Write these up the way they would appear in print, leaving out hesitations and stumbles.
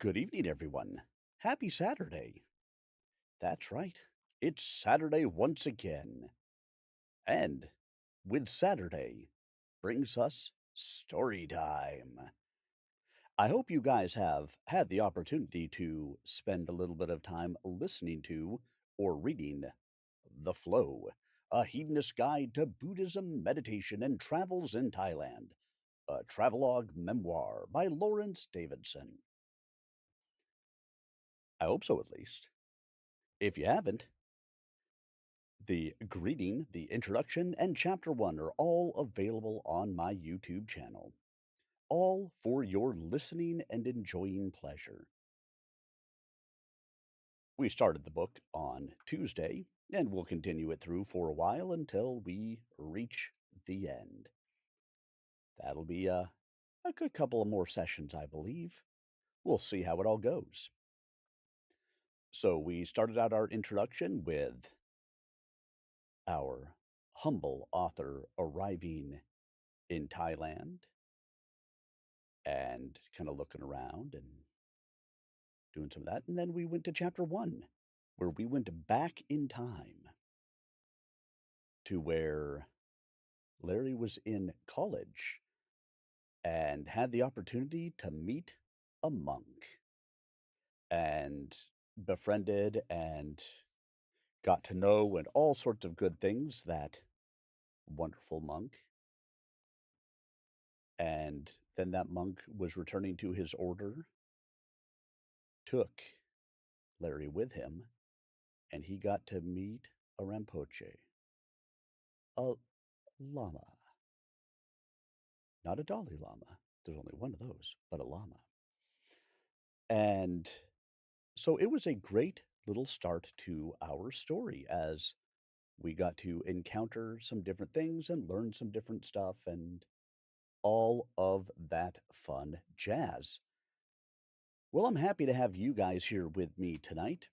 Good evening, everyone. Happy Saturday. That's right. It's Saturday once again. And with Saturday brings us story time. I hope you guys have had the opportunity to spend a little bit of time listening to or reading The Flow, a hedonist guide to Buddhism, meditation, and travels in Thailand, a travelogue memoir by Lawrence Davidson. I hope so, at least. If you haven't, the greeting, the introduction, and chapter 1 are all available on my YouTube channel, all for your listening and enjoying pleasure. We started the book on Tuesday, and we'll continue it through for a while until we reach the end. That'll be a good couple of more sessions, I believe. We'll see how it all goes. So, we started out our introduction with our humble author arriving in Thailand and kind of looking around and doing some of that. And then we went to chapter 1, where we went back in time to where Larry was in college and had the opportunity to meet a monk and befriended and got to know and all sorts of good things that wonderful monk. And then that monk was returning to his order, took Larry with him, and he got to meet a Rinpoche, a Lama, not a Dalai Lama. There's only one of those, but a Lama. And so it was a great little start to our story as we got to encounter some different things and learn some different stuff and all of that fun jazz. Well, I'm happy to have you guys here with me tonight,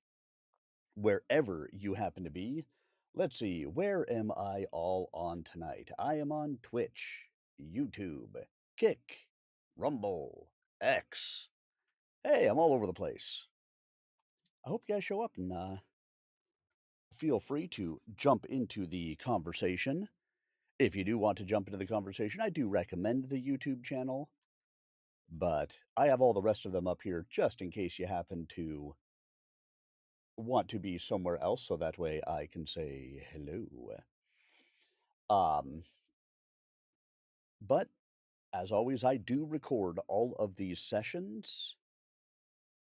wherever you happen to be. Let's see, where am I all on tonight? I am on Twitch, YouTube, Kick, Rumble, X. Hey, I'm all over the place. I hope you guys show up and feel free to jump into the conversation. If you do want to jump into the conversation, I do recommend the YouTube channel, but I have all the rest of them up here just in case you happen to want to be somewhere else so that way I can say hello. Um, but as always, I do record all of these sessions,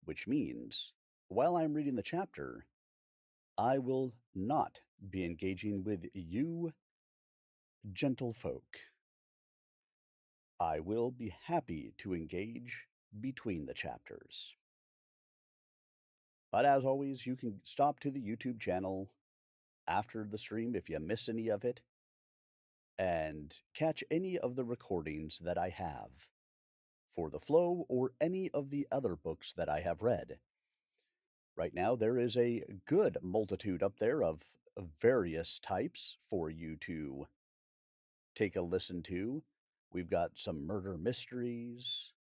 which means while I'm reading the chapter, I will not be engaging with you, gentlefolk. I will be happy to engage between the chapters. But as always, you can stop to the YouTube channel after the stream if you miss any of it and catch any of the recordings that I have for The Flow or any of the other books that I have read. Right now, there is a good multitude up there of various types for you to take a listen to. We've got some murder mysteries,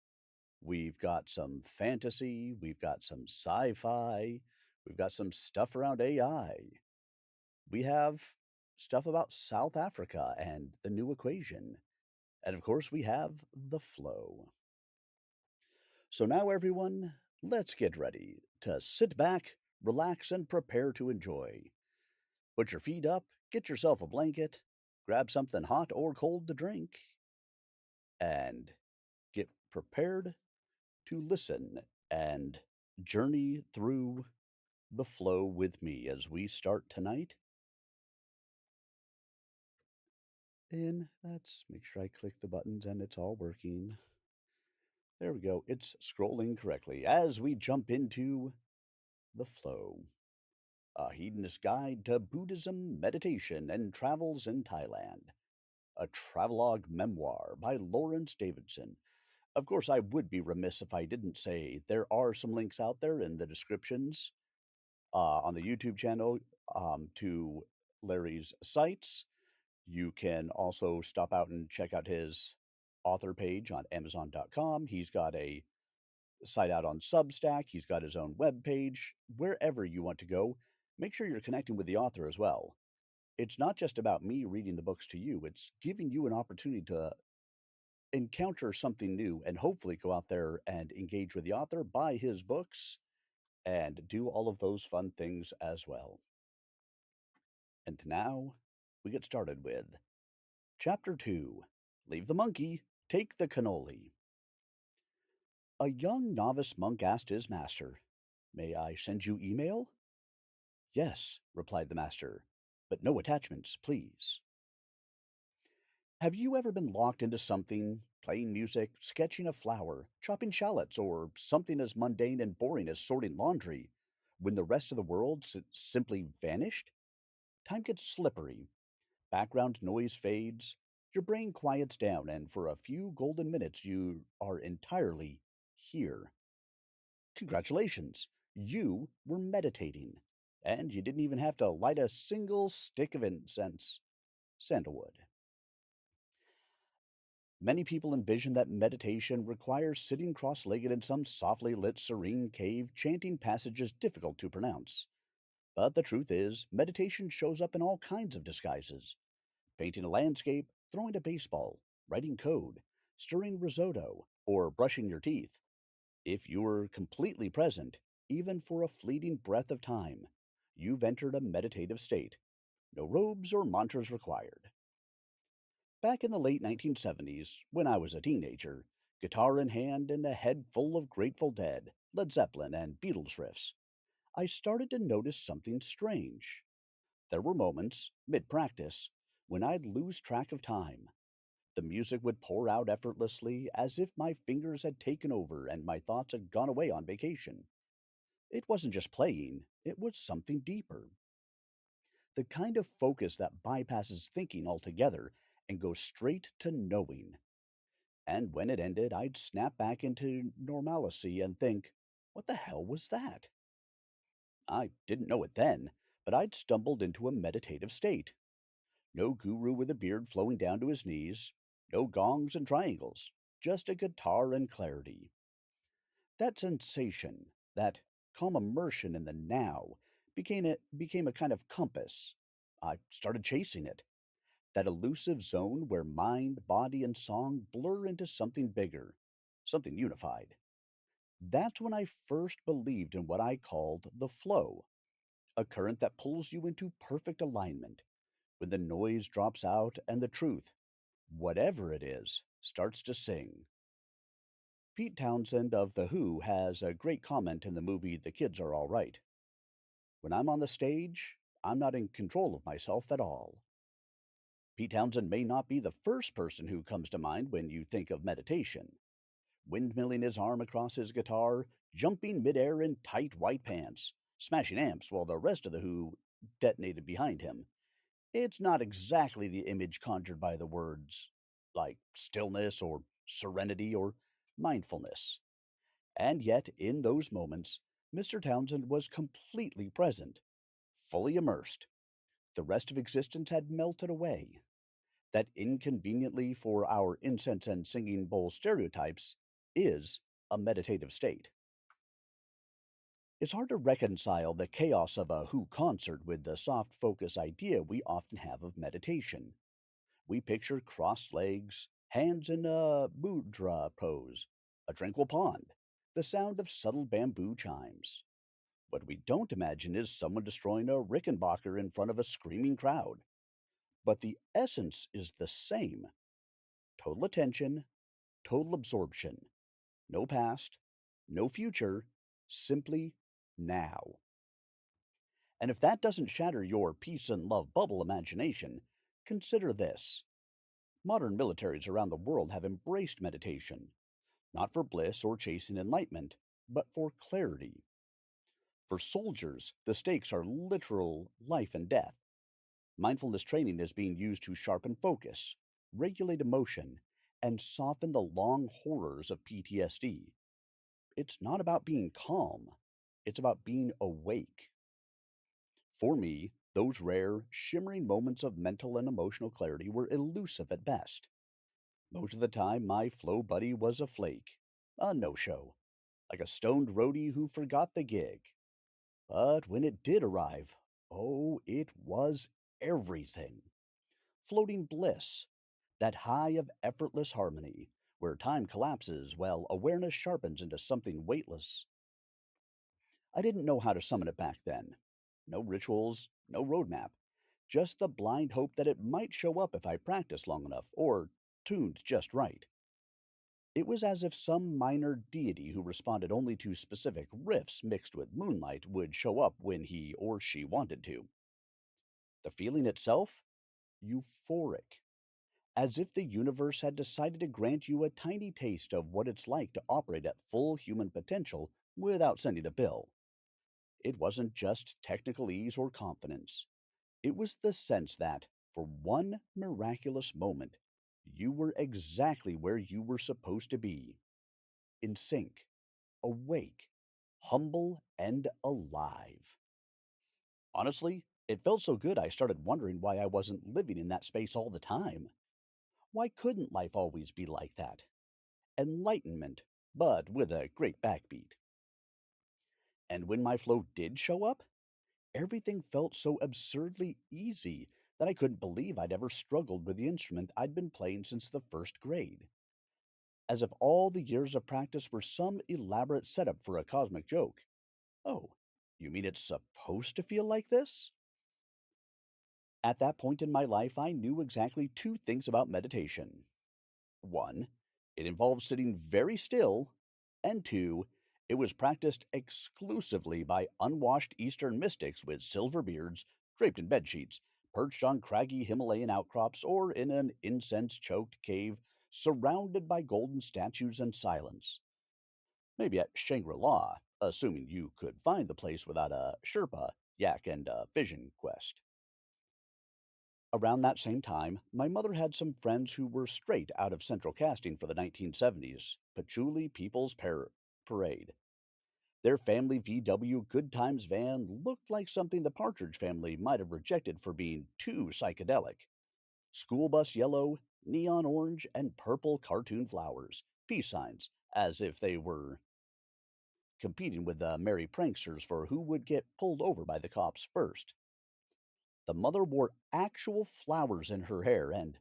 we've got some fantasy, we've got some sci fi, we've got some stuff around AI. We have stuff about South Africa and the new equation. And of course, we have the flow. So now, everyone, let's get ready to sit back, relax, and prepare to enjoy. Put your feet up, get yourself a blanket, grab something hot or cold to drink, and get prepared to listen and journey through the flow with me as we start tonight. And let's make sure I click the buttons and it's all working. There we go. It's scrolling correctly as we jump into the flow. A hedonist guide to Buddhism, meditation, and travels in Thailand. A travelogue memoir by Lawrence Davidson. Of course, I would be remiss if I didn't say there are some links out there in the descriptions on the YouTube channel to Larry's sites. You can also stop out and check out his author page on Amazon.com. He's got a site out on Substack. He's got his own web page. Wherever you want to go, make sure you're connecting with the author as well. It's not just about me reading the books to you, it's giving you an opportunity to encounter something new and hopefully go out there and engage with the author, buy his books, and do all of those fun things as well. And now we get started with Chapter 2. Leave the monkey, take the cannoli. A young novice monk asked his master, "May I send you email?" "Yes," replied the master, "but no attachments, please." Have you ever been locked into something, playing music, sketching a flower, chopping shallots, or something as mundane and boring as sorting laundry, when the rest of the world simply vanished? Time gets slippery, background noise fades, your brain quiets down, and for a few golden minutes you are entirely here. Congratulations! You were meditating, and you didn't even have to light a single stick of incense. Sandalwood. Many people envision that meditation requires sitting cross legged in some softly lit, serene cave, chanting passages difficult to pronounce. But the truth is, meditation shows up in all kinds of disguises: painting a landscape, throwing a baseball, writing code, stirring risotto, or brushing your teeth. If you're completely present, even for a fleeting breath of time, you've entered a meditative state. No robes or mantras required. Back in the late 1970s, when I was a teenager, guitar in hand and a head full of Grateful Dead, Led Zeppelin, and Beatles riffs, I started to notice something strange. There were moments, mid practice, when I'd lose track of time. The music would pour out effortlessly, as if my fingers had taken over and my thoughts had gone away on vacation. It wasn't just playing, it was something deeper. The kind of focus that bypasses thinking altogether and goes straight to knowing. And when it ended, I'd snap back into normalcy and think, what the hell was that? I didn't know it then, but I'd stumbled into a meditative state. No guru with a beard flowing down to his knees, no gongs and triangles, just a guitar and clarity. That sensation, that calm immersion in the now, became a kind of compass. I started chasing it, that elusive zone where mind, body, and song blur into something bigger, something unified. That's when I first believed in what I called the flow, a current that pulls you into perfect alignment, when the noise drops out and the truth, whatever it is, starts to sing. Pete Townsend of The Who has a great comment in the movie The Kids Are All Right. When I'm on the stage, I'm not in control of myself at all. Pete Townsend may not be the first person who comes to mind when you think of meditation. Windmilling his arm across his guitar, jumping midair in tight white pants, smashing amps while the rest of the Who detonated behind him. It's not exactly the image conjured by the words like stillness or serenity or mindfulness. And yet, in those moments, Mr. Townsend was completely present, fully immersed. The rest of existence had melted away. That inconveniently for our incense and singing bowl stereotypes is a meditative state. It's hard to reconcile the chaos of a Who concert with the soft focus idea we often have of meditation. We picture crossed legs, hands in a mudra pose, a tranquil pond, the sound of subtle bamboo chimes. What we don't imagine is someone destroying a Rickenbacker in front of a screaming crowd. But the essence is the same: total attention, total absorption. No past, no future, simply now. And if that doesn't shatter your peace and love bubble imagination, consider this. Modern militaries around the world have embraced meditation, not for bliss or chasing enlightenment, but for clarity. For soldiers, the stakes are literal life and death. Mindfulness training is being used to sharpen focus, regulate emotion, and soften the long horrors of PTSD. It's not about being calm, it's about being awake. For me, those rare, shimmering moments of mental and emotional clarity were elusive at best. Most of the time, my flow buddy was a flake, a no show. like a stoned roadie who forgot the gig. But when it did arrive, oh, it was everything. Floating bliss, that high of effortless harmony, where time collapses while awareness sharpens into something weightless. I didn't know how to summon it back then. No rituals, no roadmap, just the blind hope that it might show up if I practiced long enough or tuned just right. It was as if some minor deity who responded only to specific riffs mixed with moonlight would show up when he or she wanted to. The feeling itself? Euphoric. As if the universe had decided to grant you a tiny taste of what it's like to operate at full human potential without sending a bill. It wasn't just technical ease or confidence. It was the sense that, for one miraculous moment, you were exactly where you were supposed to be, in sync, awake, humble, and alive. Honestly, it felt so good I started wondering why I wasn't living in that space all the time. Why couldn't life always be like that? Enlightenment, but with a great backbeat. And when my flow did show up, everything felt so absurdly easy that I couldn't believe I'd ever struggled with the instrument I'd been playing since the first grade. As if all the years of practice were some elaborate setup for a cosmic joke. Oh, you mean it's supposed to feel like this? At that point in my life, I knew exactly two things about meditation. One, it involved sitting very still, and two, it was practiced exclusively by unwashed Eastern mystics with silver beards, draped in bedsheets, perched on craggy Himalayan outcrops, or in an incense choked cave surrounded by golden statues and silence. Maybe at Shangri La, assuming you could find the place without a Sherpa, yak, and a vision quest. Around that same time, my mother had some friends who were straight out of central casting for the 1970s, Patchouli Parade. Their family VW Good Times van looked like something the Partridge family might have rejected for being too psychedelic. School bus yellow, neon orange, and purple cartoon flowers, peace signs, as if they were competing with the merry pranksters for who would get pulled over by the cops first. The mother wore actual flowers in her hair, and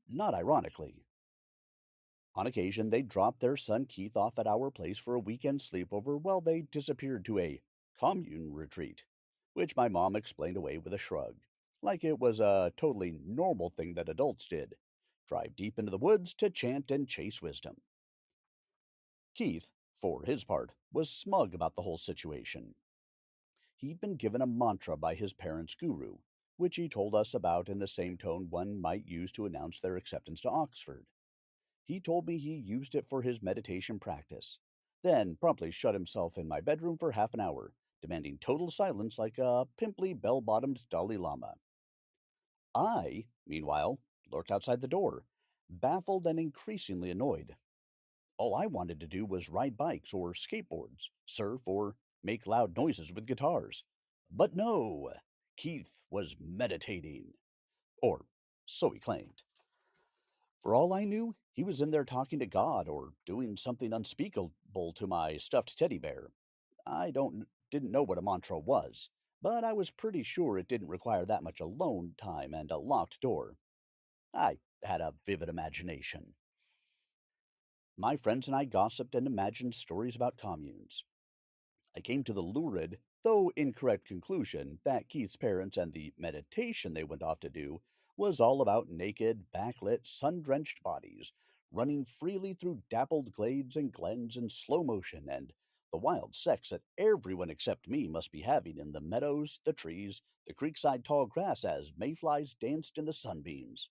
not ironically. On occasion, they dropped their son Keith off at our place for a weekend sleepover while they disappeared to a commune retreat, which my mom explained away with a shrug, like it was a totally normal thing that adults did drive deep into the woods to chant and chase wisdom. Keith, for his part, was smug about the whole situation. He'd been given a mantra by his parents' guru, which he told us about in the same tone one might use to announce their acceptance to Oxford. He told me he used it for his meditation practice, then promptly shut himself in my bedroom for half an hour, demanding total silence like a pimply bell bottomed Dalai Lama. I, meanwhile, lurked outside the door, baffled and increasingly annoyed. All I wanted to do was ride bikes or skateboards, surf, or make loud noises with guitars. But no, Keith was meditating. Or so he claimed. For all I knew, he was in there talking to God or doing something unspeakable to my stuffed teddy bear. I didn't know what a mantra was, but I was pretty sure it didn't require that much alone time and a locked door. I had a vivid imagination. My friends and I gossiped and imagined stories about communes. I came to the lurid, though incorrect conclusion that Keith's parents and the meditation they went off to do was all about naked, backlit, sun drenched bodies running freely through dappled glades and glens in slow motion and the wild sex that everyone except me must be having in the meadows, the trees, the creekside tall grass as mayflies danced in the sunbeams.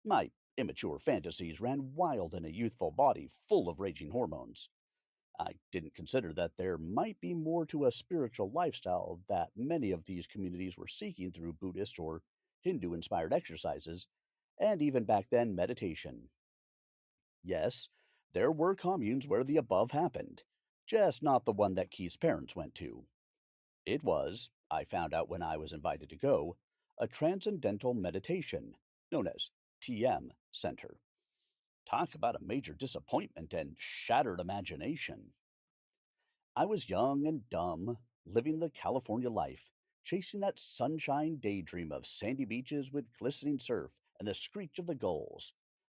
My immature fantasies ran wild in a youthful body full of raging hormones. I didn't consider that there might be more to a spiritual lifestyle that many of these communities were seeking through Buddhist or Hindu inspired exercises, and even back then, meditation. Yes, there were communes where the above happened, just not the one that Keith's parents went to. It was, I found out when I was invited to go, a transcendental meditation, known as TM Center. Talk about a major disappointment and shattered imagination. I was young and dumb, living the California life, chasing that sunshine daydream of sandy beaches with glistening surf and the screech of the gulls.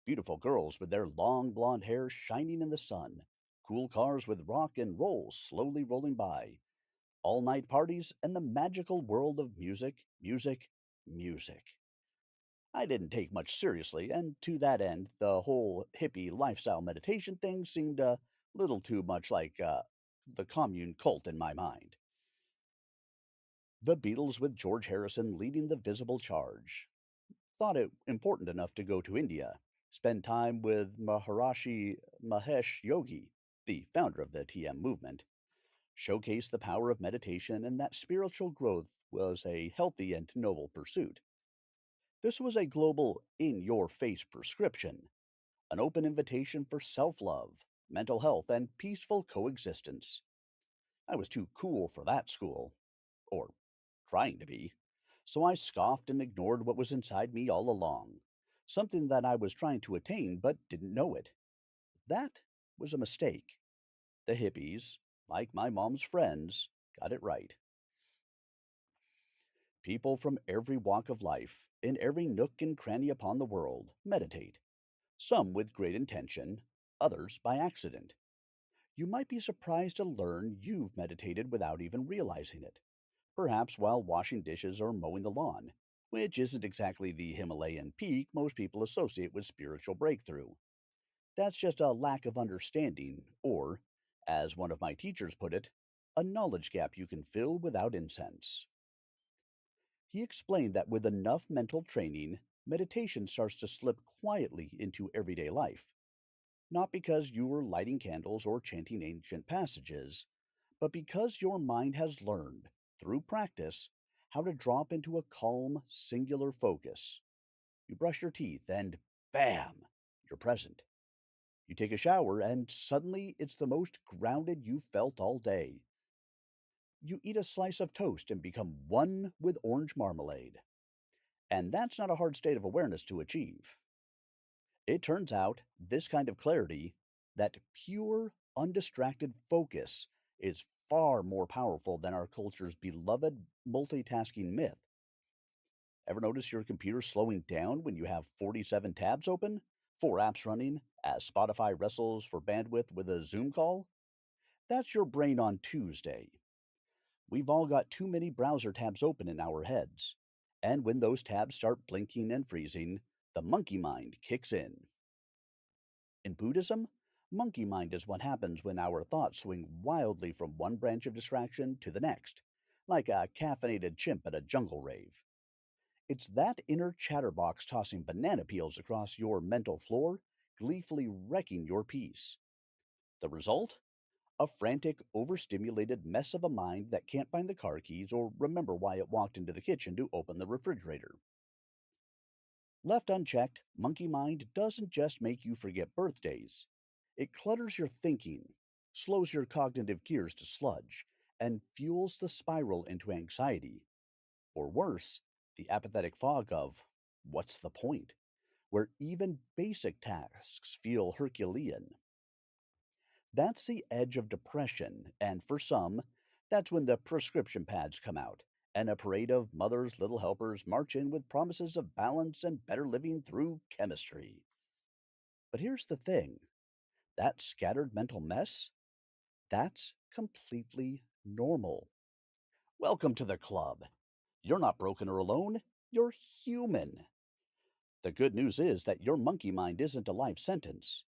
Beautiful girls with their long blonde hair shining in the sun. Cool cars with rock and roll slowly rolling by. All night parties and the magical world of music, music, music. I didn't take much seriously, and to that end, the whole hippie lifestyle meditation thing seemed a little too much like the commune cult in my mind. The Beatles with George Harrison leading the visible charge. Thought it important enough to go to India, spend time with Maharishi Mahesh Yogi, the founder of the TM movement, showcase the power of meditation and that spiritual growth was a healthy and noble pursuit. This was a global, in your face prescription, an open invitation for self love, mental health, and peaceful coexistence. I was too cool for that school, or trying to be, so I scoffed and ignored what was inside me all along, something that I was trying to attain but didn't know it. That was a mistake. The hippies, like my mom's friends, got it right. People from every walk of life, in every nook and cranny upon the world, meditate, some with great intention, others by accident. You might be surprised to learn you've meditated without even realizing it, perhaps while washing dishes or mowing the lawn, which isn't exactly the Himalayan peak most people associate with spiritual breakthrough. That's just a lack of understanding, or, as one of my teachers put it, a knowledge gap you can fill without incense. He explained that with enough mental training, meditation starts to slip quietly into everyday life, not because you were lighting candles or chanting ancient passages, but because your mind has learned, through practice, how to drop into a calm, singular focus. You brush your teeth and bam, you're present. You take a shower and suddenly it's the most grounded you've felt all day. You eat a slice of toast and become one with orange marmalade. And that's not a hard state of awareness to achieve. It turns out this kind of clarity, that pure, undistracted focus, is far more powerful than our culture's beloved multitasking myth. Ever notice your computer slowing down when you have 47 tabs open? Four apps running as Spotify wrestles for bandwidth with a Zoom call? That's your brain on Tuesday. We've all got too many browser tabs open in our heads. And when those tabs start blinking and freezing, the monkey mind kicks in. In Buddhism, monkey mind is what happens when our thoughts swing wildly from one branch of distraction to the next, like a caffeinated chimp at a jungle rave. It's that inner chatterbox tossing banana peels across your mental floor, gleefully wrecking your peace. The result? A frantic, overstimulated mess of a mind that can't find the car keys or remember why it walked into the kitchen to open the refrigerator. Left unchecked, monkey mind doesn't just make you forget birthdays. It clutters your thinking, slows your cognitive gears to sludge, and fuels the spiral into anxiety. Or worse, the apathetic fog of, what's the point? Where even basic tasks feel Herculean. That's the edge of depression, and for some, that's when the prescription pads come out, and a parade of mother's little helpers march in with promises of balance and better living through chemistry. But here's the thing, that scattered mental mess, that's completely normal. Welcome to the club. You're not broken or alone, you're human. The good news is that your monkey mind isn't a life sentence.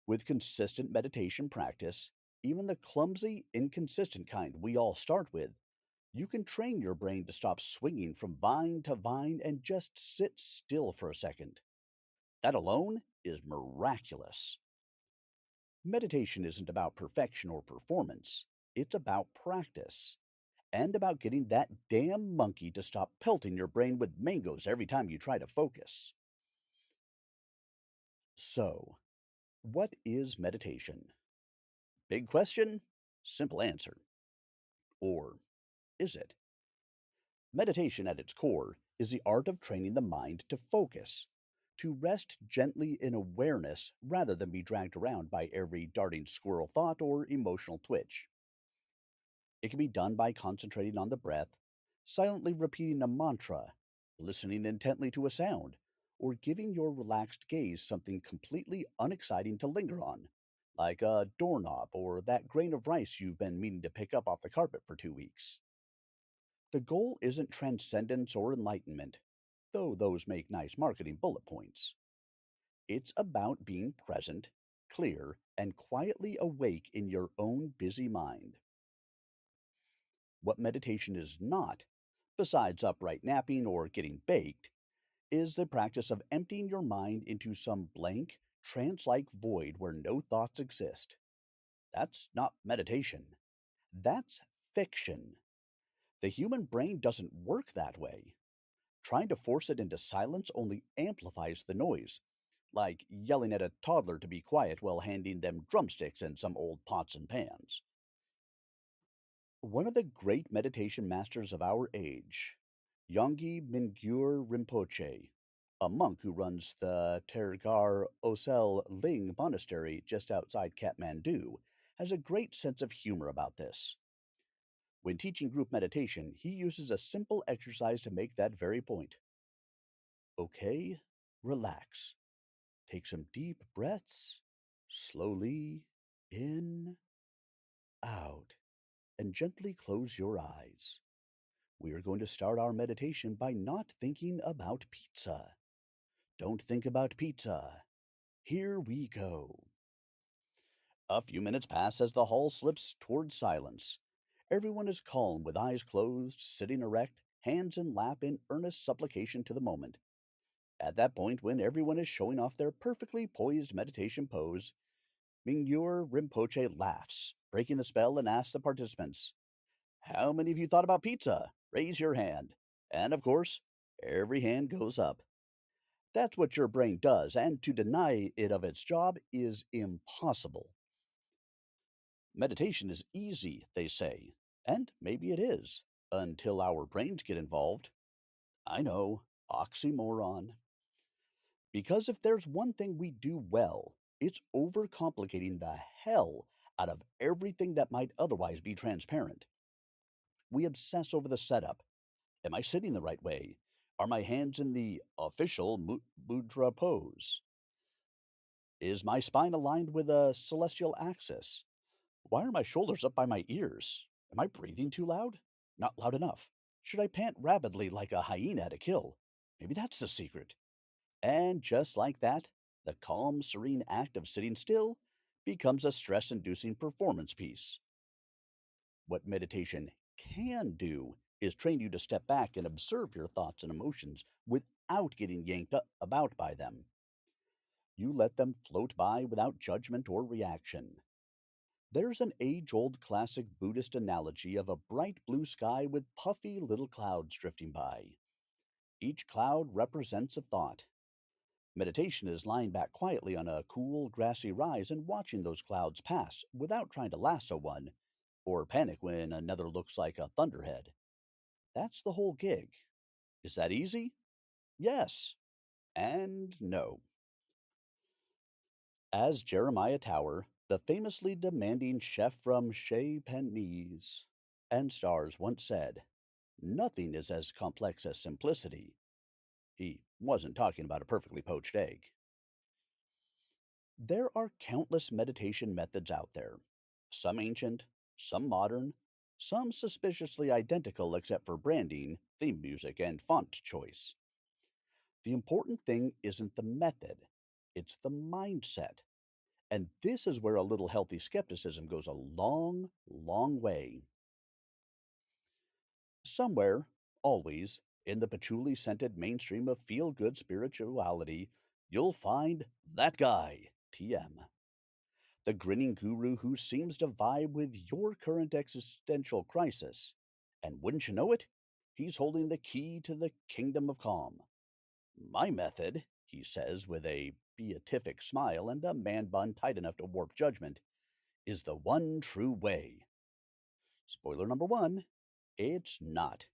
With consistent meditation practice, even the clumsy, inconsistent kind we all start with, you can train your brain to stop swinging from vine to vine and just sit still for a second. That alone is miraculous. Meditation isn't about perfection or performance, it's about practice. And about getting that damn monkey to stop pelting your brain with mangoes every time you try to focus. So, what is meditation? Big question, simple answer. Or is it? Meditation at its core is the art of training the mind to focus, to rest gently in awareness rather than be dragged around by every darting squirrel thought or emotional twitch. It can be done by concentrating on the breath, silently repeating a mantra, listening intently to a sound, or giving your relaxed gaze something completely unexciting to linger on, like a doorknob or that grain of rice you've been meaning to pick up off the carpet for 2 weeks. The goal isn't transcendence or enlightenment, though those make nice marketing bullet points. It's about being present, clear, and quietly awake in your own busy mind. What meditation is not, besides upright napping or getting baked, is the practice of emptying your mind into some blank, trance like void where no thoughts exist. That's not meditation. That's fiction. The human brain doesn't work that way. Trying to force it into silence only amplifies the noise, like yelling at a toddler to be quiet while handing them drumsticks and some old pots and pans. One of the great meditation masters of our age, Yonggi Mingyur Rinpoche, a monk who runs the Tergar Osel Ling monastery just outside Kathmandu, has a great sense of humor about this. When teaching group meditation, he uses a simple exercise to make that very point. Okay, relax. Take some deep breaths, slowly in, out, and gently close your eyes. We are going to start our meditation by not thinking about pizza. Don't think about pizza. Here we go. A few minutes pass as the hall slips towards silence. Everyone is calm with eyes closed, sitting erect, hands in lap in earnest supplication to the moment. At that point, when everyone is showing off their perfectly poised meditation pose, Mingyur Rinpoche laughs, breaking the spell, and asks the participants, "How many of you thought about pizza? Raise your hand." And of course, every hand goes up. That's what your brain does, and to deny it of its job is impossible. Meditation is easy, they say, and maybe it is, until our brains get involved. I know, oxymoron. Because if there's one thing we do well, it's overcomplicating the hell out of everything that might otherwise be transparent. We obsess over the setup. Am I sitting the right way? Are my hands in the official mudra pose? Is my spine aligned with a celestial axis? Why are my shoulders up by my ears? Am I breathing too loud? Not loud enough. Should I pant rapidly like a hyena at a kill? Maybe that's the secret. And just like that, the calm, serene act of sitting still becomes a stress inducing performance piece. What meditation can do is train you to step back and observe your thoughts and emotions without getting yanked about by them. You let them float by without judgment or reaction. There's an age old classic Buddhist analogy of a bright blue sky with puffy little clouds drifting by. Each cloud represents a thought. Meditation is lying back quietly on a cool, grassy rise and watching those clouds pass without trying to lasso one or panic when another looks like a thunderhead. That's the whole gig. Is that easy? Yes. And no. As Jeremiah Tower, the famously demanding chef from Chez Panisse and Stars once said, nothing is as complex as simplicity. He wasn't talking about a perfectly poached egg. There are countless meditation methods out there, some ancient, some modern, some suspiciously identical except for branding, theme music, and font choice. The important thing isn't the method, it's the mindset. And this is where a little healthy skepticism goes a long, long way. Somewhere, always, in the patchouli scented mainstream of feel good spirituality, you'll find that guy, TM. The grinning guru who seems to vibe with your current existential crisis. And wouldn't you know it, he's holding the key to the kingdom of calm. My method, he says with a beatific smile and a man bun tight enough to warp judgment, is the one true way. Spoiler number one, it's not.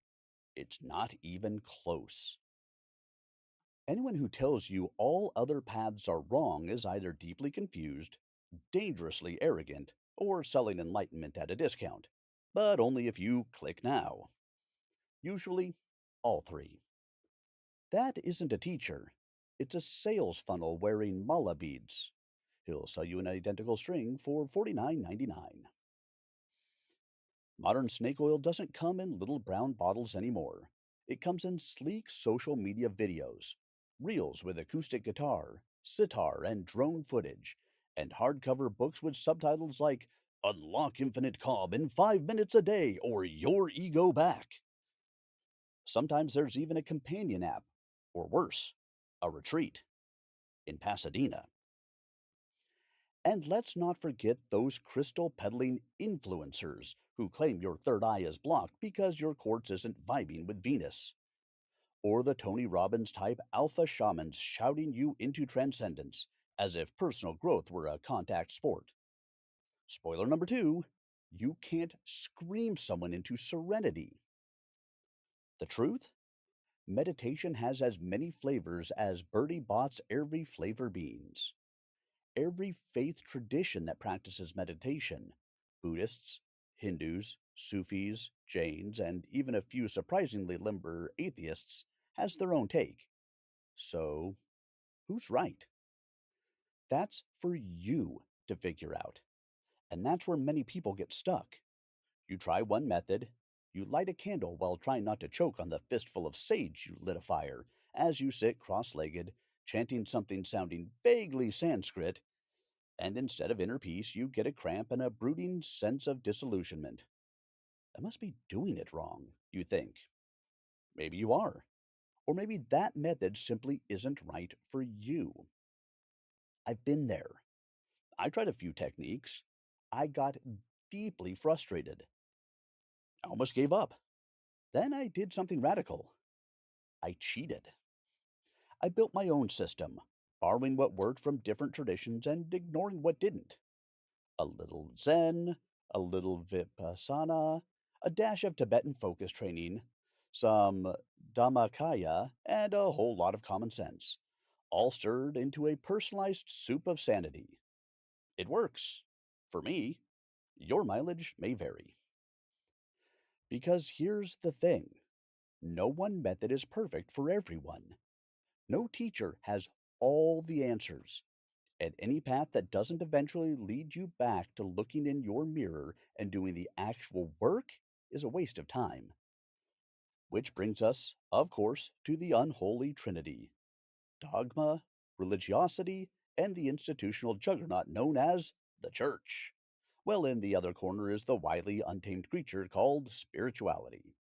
It's not even close. Anyone who tells you all other paths are wrong is either deeply confused, dangerously arrogant, or selling enlightenment at a discount. but only if you click now. Usually, all three. That isn't a teacher. It's a sales funnel wearing mala beads. He'll sell you an identical string for $49.99. Modern snake oil doesn't come in little brown bottles anymore. It comes in sleek social media videos, reels with acoustic guitar, sitar, and drone footage, and hardcover books with subtitles like Unlock Infinite Calm in 5 minutes a day or Your Ego Back. Sometimes there's even a companion app, or worse, a retreat in Pasadena. And let's not forget those crystal peddling influencers who claim your third eye is blocked because your quartz isn't vibing with Venus. Or the Tony Robbins type alpha shamans shouting you into transcendence as if personal growth were a contact sport. Spoiler number two, you can't scream someone into serenity. The truth? Meditation has as many flavors as Bertie Bott's every flavor beans. Every faith tradition that practices meditation, Buddhists, Hindus, Sufis, Jains, and even a few surprisingly limber atheists, has their own take. So, who's right? That's for you to figure out. And that's where many people get stuck. You try one method, you light a candle while trying not to choke on the fistful of sage you lit afire as you sit cross legged, chanting something sounding vaguely Sanskrit, and instead of inner peace, you get a cramp and a brooding sense of disillusionment. I must be doing it wrong, you think. Maybe you are. Or maybe that method simply isn't right for you. I've been there. I tried a few techniques. I got deeply frustrated. I almost gave up. Then I did something radical. I cheated. I built my own system, borrowing what worked from different traditions and ignoring what didn't. A little Zen, a little Vipassana, a dash of Tibetan focus training, some Dhammakaya, and a whole lot of common sense, all stirred into a personalized soup of sanity. It works. For me, your mileage may vary. Because here's the thing, no one method is perfect for everyone. No teacher has all the answers. And any path that doesn't eventually lead you back to looking in your mirror and doing the actual work is a waste of time. Which brings us, of course, to the unholy trinity dogma, religiosity, and the institutional juggernaut known as the church. Well, in the other corner is the wily, untamed creature called spirituality.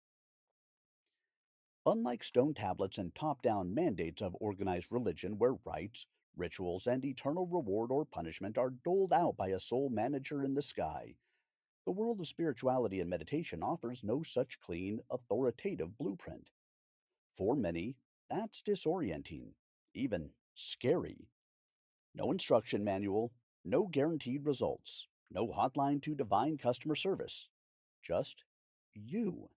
Unlike stone tablets and top down mandates of organized religion where rites, rituals, and eternal reward or punishment are doled out by a sole manager in the sky, the world of spirituality and meditation offers no such clean, authoritative blueprint. For many, that's disorienting, even scary. No instruction manual, no guaranteed results, no hotline to divine customer service. Just you,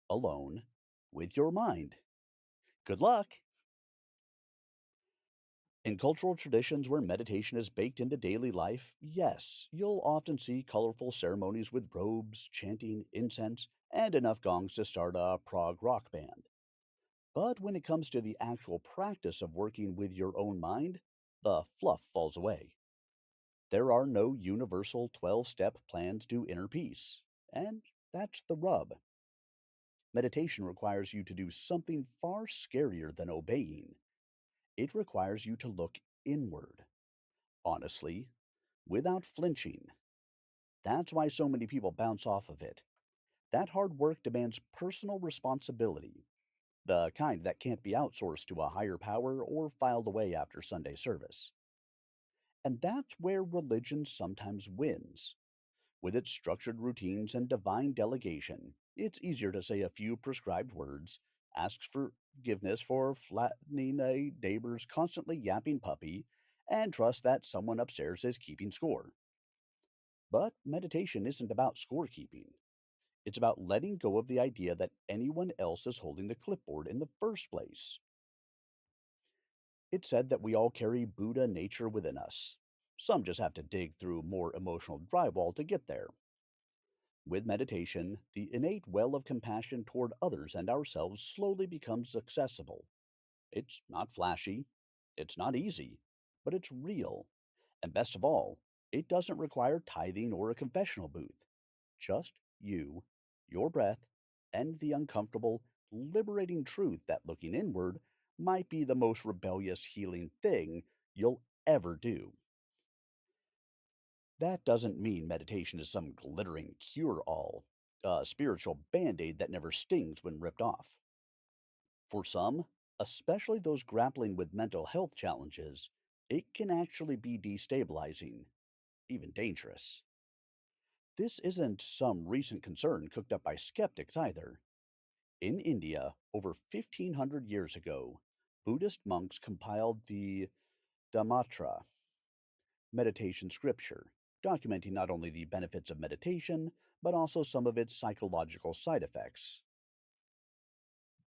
alone, with your mind. Good luck! In cultural traditions where meditation is baked into daily life, yes, you'll often see colorful ceremonies with robes, chanting, incense, and enough gongs to start a prog rock band. But when it comes to the actual practice of working with your own mind, the fluff falls away. There are no universal 12-step plans to inner peace. And that's the rub. Meditation requires you to do something far scarier than obeying. It requires you to look inward, honestly, without flinching. That's why so many people bounce off of it. That hard work demands personal responsibility, the kind that can't be outsourced to a higher power or filed away after Sunday service. And that's where religion sometimes wins. With its structured routines and divine delegation, it's easier to say a few prescribed words, ask forgiveness for flattening a neighbor's constantly yapping puppy, and trust that someone upstairs is keeping score. But meditation isn't about scorekeeping. It's about letting go of the idea that anyone else is holding the clipboard in the first place. It's said that we all carry Buddha nature within us. Some just have to dig through more emotional drywall to get there. With meditation, the innate well of compassion toward others and ourselves slowly becomes accessible. It's not flashy, it's not easy, but it's real. And best of all, it doesn't require tithing or a confessional booth. Just you, your breath, and the uncomfortable, liberating truth that looking inward might be the most rebellious healing thing you'll ever do. That doesn't mean meditation is some glittering cure all, a spiritual band aid that never stings when ripped off. For some, especially those grappling with mental health challenges, it can actually be destabilizing, even dangerous. This isn't some recent concern cooked up by skeptics either. In India, over 1500 years ago, Buddhist monks compiled the Dhammatra meditation scripture, documenting not only the benefits of meditation, but also some of its psychological side effects.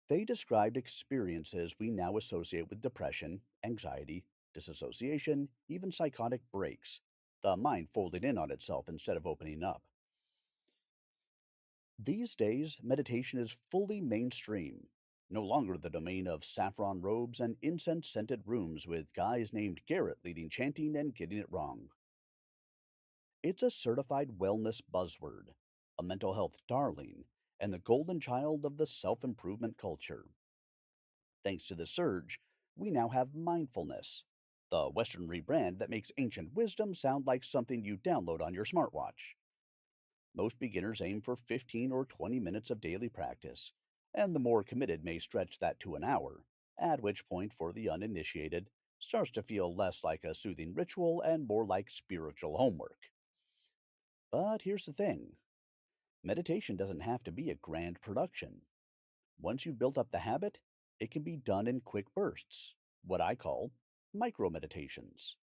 They described experiences we now associate with depression, anxiety, disassociation, even psychotic breaks, the mind folding in on itself instead of opening up. These days, meditation is fully mainstream, no longer the domain of saffron robes and incense scented rooms with guys named Garrett leading chanting and getting it wrong. It's a certified wellness buzzword, a mental health darling, and the golden child of the self improvement culture. Thanks to the surge, we now have mindfulness, the Western rebrand that makes ancient wisdom sound like something you download on your smartwatch. Most beginners aim for 15 or 20 minutes of daily practice, and the more committed may stretch that to an hour, at which point, for the uninitiated, starts to feel less like a soothing ritual and more like spiritual homework. But here's the thing: meditation doesn't have to be a grand production. Once you've built up the habit, it can be done in quick bursts, what I call micro meditations.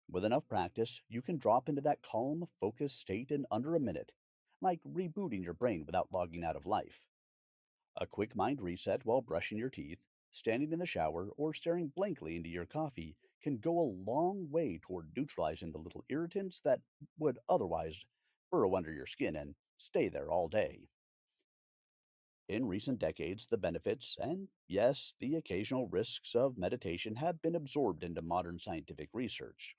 With enough practice, you can drop into that calm, focused state in under a minute, like rebooting your brain without logging out of life. A quick mind reset while brushing your teeth, standing in the shower, or staring blankly into your coffee can go a long way toward neutralizing the little irritants that would otherwise burrow under your skin and stay there all day. In recent decades, the benefits, and yes, the occasional risks of meditation have been absorbed into modern scientific research.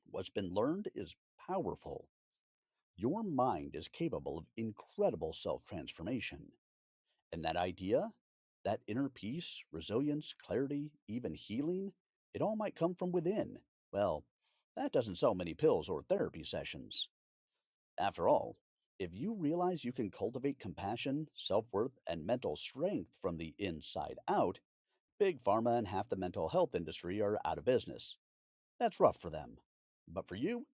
What's been learned is powerful. Your mind is capable of incredible self transformation. And that idea, that inner peace, resilience, clarity, even healing, it all might come from within. Well, that doesn't sell many pills or therapy sessions. After all, if you realize you can cultivate compassion, self worth, and mental strength from the inside out, big pharma and half the mental health industry are out of business. That's rough for them. But for you,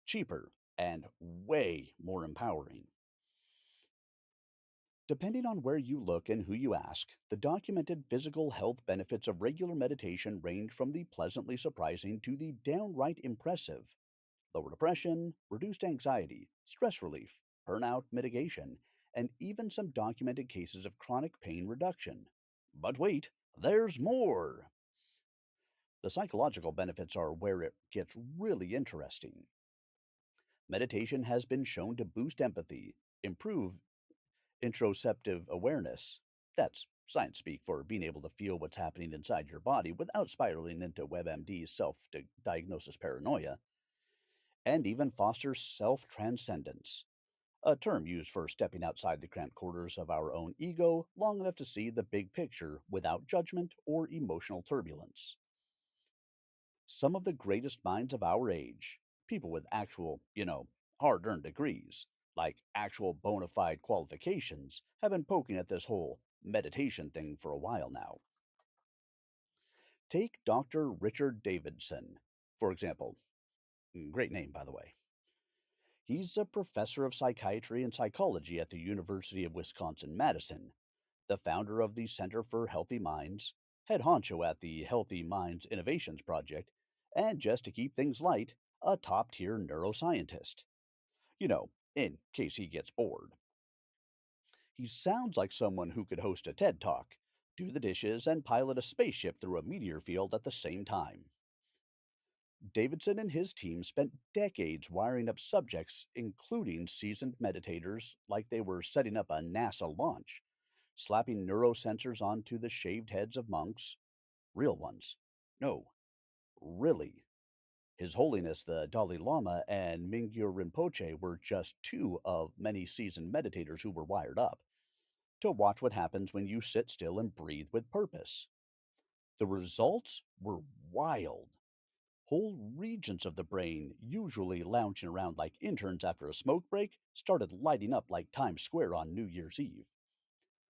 cheaper and way more empowering. Depending on where you look and who you ask, the documented physical health benefits of regular meditation range from the pleasantly surprising to the downright impressive. Lower depression, reduced anxiety, stress relief, burnout mitigation, and even some documented cases of chronic pain reduction. But wait, there's more! The psychological benefits are where it gets really interesting. Meditation has been shown to boost empathy, improve interoceptive awareness. That's science speak for being able to feel what's happening inside your body without spiraling into WebMD's self diagnosis paranoia, and even fosters self transcendence, a term used for stepping outside the cramped quarters of our own ego long enough to see the big picture without judgment or emotional turbulence. Some of the greatest minds of our age, people with actual, hard earned degrees, like actual bona fide qualifications, have been poking at this whole meditation thing for a while now. Take Dr. Richard Davidson, for example. Great name, by the way. He's a professor of psychiatry and psychology at the University of Wisconsin Madison, the founder of the Center for Healthy Minds, head honcho at the Healthy Minds Innovations Project, and just to keep things light, a top tier neuroscientist. In case he gets bored. He sounds like someone who could host a TED Talk, do the dishes, and pilot a spaceship through a meteor field at the same time. Davidson and his team spent decades wiring up subjects, including seasoned meditators, like they were setting up a NASA launch, slapping neurosensors onto the shaved heads of monks, real ones. No, really. His Holiness the Dalai Lama and Mingyur Rinpoche were just two of many seasoned meditators who were wired up to watch what happens when you sit still and breathe with purpose. The results were wild. Whole regions of the brain, usually lounging around like interns after a smoke break, started lighting up like Times Square on New Year's Eve.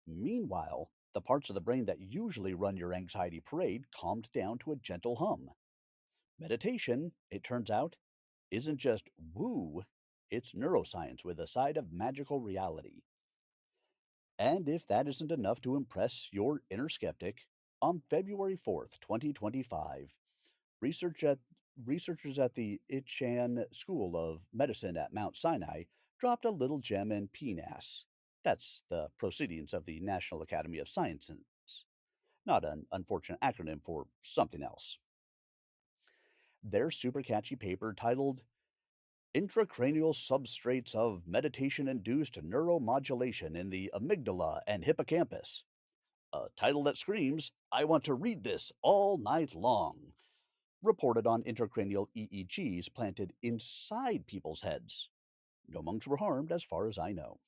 Meanwhile, the parts of the brain that usually run your anxiety parade calmed down to a gentle hum. Meditation, it turns out, isn't just woo, it's neuroscience with a side of magical reality. And if that isn't enough to impress your inner skeptic, on February 4th, 2025, research at, researchers at the Ichan School of Medicine at Mount Sinai dropped a little gem in PNAS. That's the Proceedings of the National Academy of Sciences, not an unfortunate acronym for something else. Their super catchy paper titled Intracranial Substrates of Meditation Induced Neuromodulation in the Amygdala and Hippocampus. A title that screams, I want to read this all night long. Reported on intracranial EEGs planted inside people's heads. No monks were harmed, as far as I know.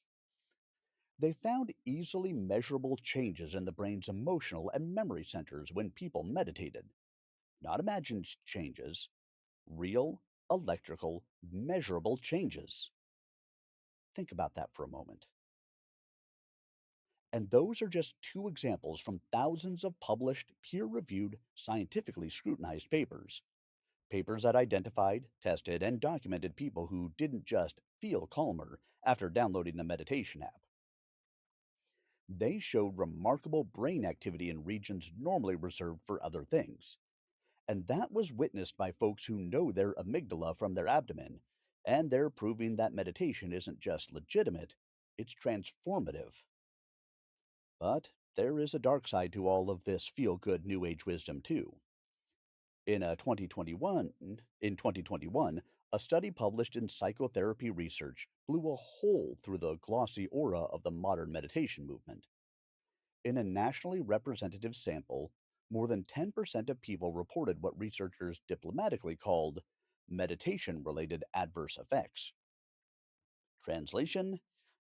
They found easily measurable changes in the brain's emotional and memory centers when people meditated. Not imagined changes, real, electrical, measurable changes. Think about that for a moment. And those are just two examples from thousands of published, peer reviewed, scientifically scrutinized papers. Papers that identified, tested, and documented people who didn't just feel calmer after downloading the meditation app. They showed remarkable brain activity in regions normally reserved for other things. And that was witnessed by folks who know their amygdala from their abdomen, and they're proving that meditation isn't just legitimate, it's transformative. But there is a dark side to all of this feel good new age wisdom too. In 2021, a study published in Psychotherapy Research blew a hole through the glossy aura of the modern meditation movement. In a nationally representative sample, more than 10% of people reported what researchers diplomatically called meditation related adverse effects. Translation: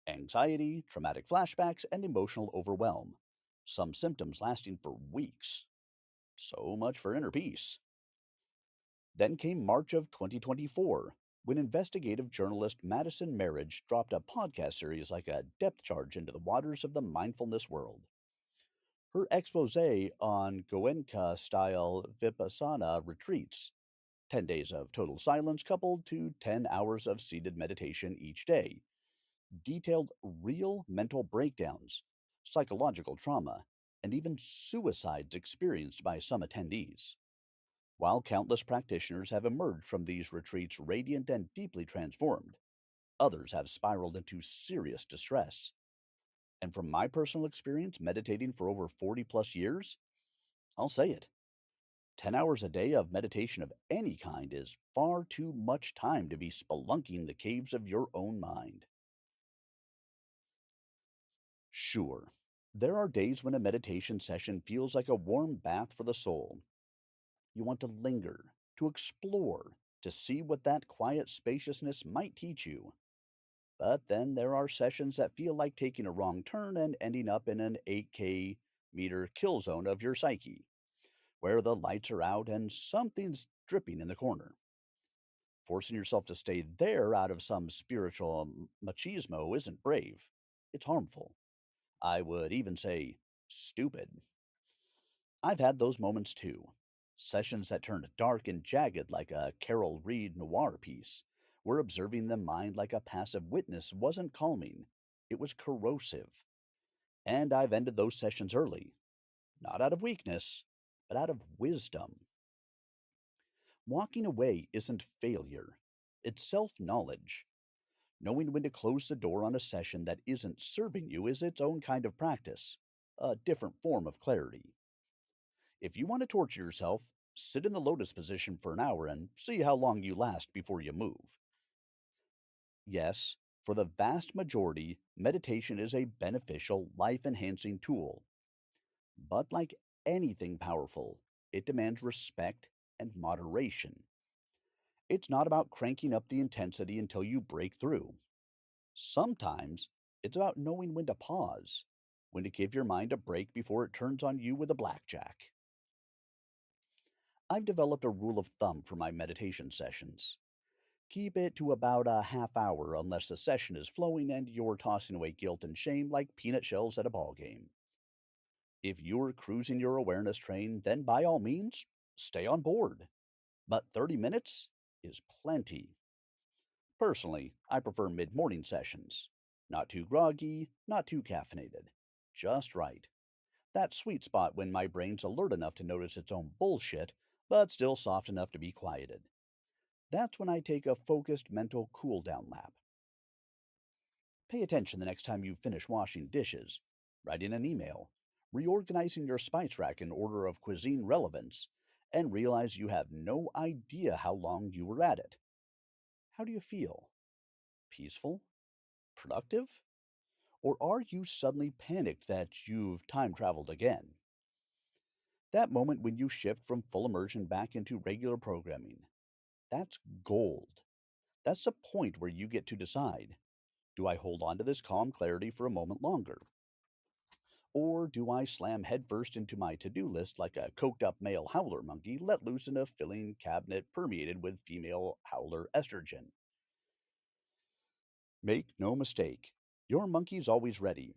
anxiety, traumatic flashbacks, and emotional overwhelm. Some symptoms lasting for weeks. So much for inner peace. Then came March of 2024, when investigative journalist Madison Marriage dropped a podcast series like a depth charge into the waters of the mindfulness world. Her expose on Goenka style Vipassana retreats, 10 days of total silence coupled to 10 hours of seated meditation each day, detailed real mental breakdowns, psychological trauma, and even suicides experienced by some attendees. While countless practitioners have emerged from these retreats radiant and deeply transformed, others have spiraled into serious distress. And from my personal experience meditating for over 40 plus years, I'll say it, 10 hours a day of meditation of any kind is far too much time to be spelunking the caves of your own mind. Sure, there are days when a meditation session feels like a warm bath for the soul. You want to linger, to explore, to see what that quiet spaciousness might teach you. But then there are sessions that feel like taking a wrong turn and ending up in an 8K meter kill zone of your psyche, where the lights are out and something's dripping in the corner. Forcing yourself to stay there out of some spiritual machismo isn't brave. It's harmful. I would even say stupid. I've had those moments too. Sessions that turned dark and jagged like a Carol Reed noir piece, where observing the mind like a passive witness wasn't calming, it was corrosive. And I've ended those sessions early, not out of weakness, but out of wisdom. Walking away isn't failure, it's self knowledge. Knowing when to close the door on a session that isn't serving you is its own kind of practice, a different form of clarity. If you want to torture yourself, Sit in the lotus position for an hour and see how long you last before you move. Yes, for the vast majority, meditation is a beneficial, life enhancing tool. But like anything powerful, it demands respect and moderation. It's not about cranking up the intensity until you break through. Sometimes it's about knowing when to pause, when to give your mind a break before it turns on you with a blackjack. I've developed a rule of thumb for my meditation sessions. Keep it to about a half hour unless the session is flowing and you're tossing away guilt and shame like peanut shells at a ball game. If you're cruising your awareness train, then by all means, stay on board. But 30 minutes is plenty. Personally, I prefer mid morning sessions. Not too groggy, not too caffeinated. Just right. That sweet spot when my brain's alert enough to notice its own bullshit, but still soft enough to be quieted. That's when I take a focused mental cool down lap. Pay attention the next time you finish washing dishes, writing an email, reorganizing your spice rack in order of cuisine relevance, and realize you have no idea how long you were at it. How do you feel? Peaceful? Productive? Or are you suddenly panicked that you've time traveled again? That moment when you shift from full immersion back into regular programming, that's gold. That's the point where you get to decide, do I hold on to this calm clarity for a moment longer? Or do I slam headfirst into my to do list like a coked up male howler monkey let loose in a filling cabinet permeated with female howler estrogen? Make no mistake, your monkey's always ready.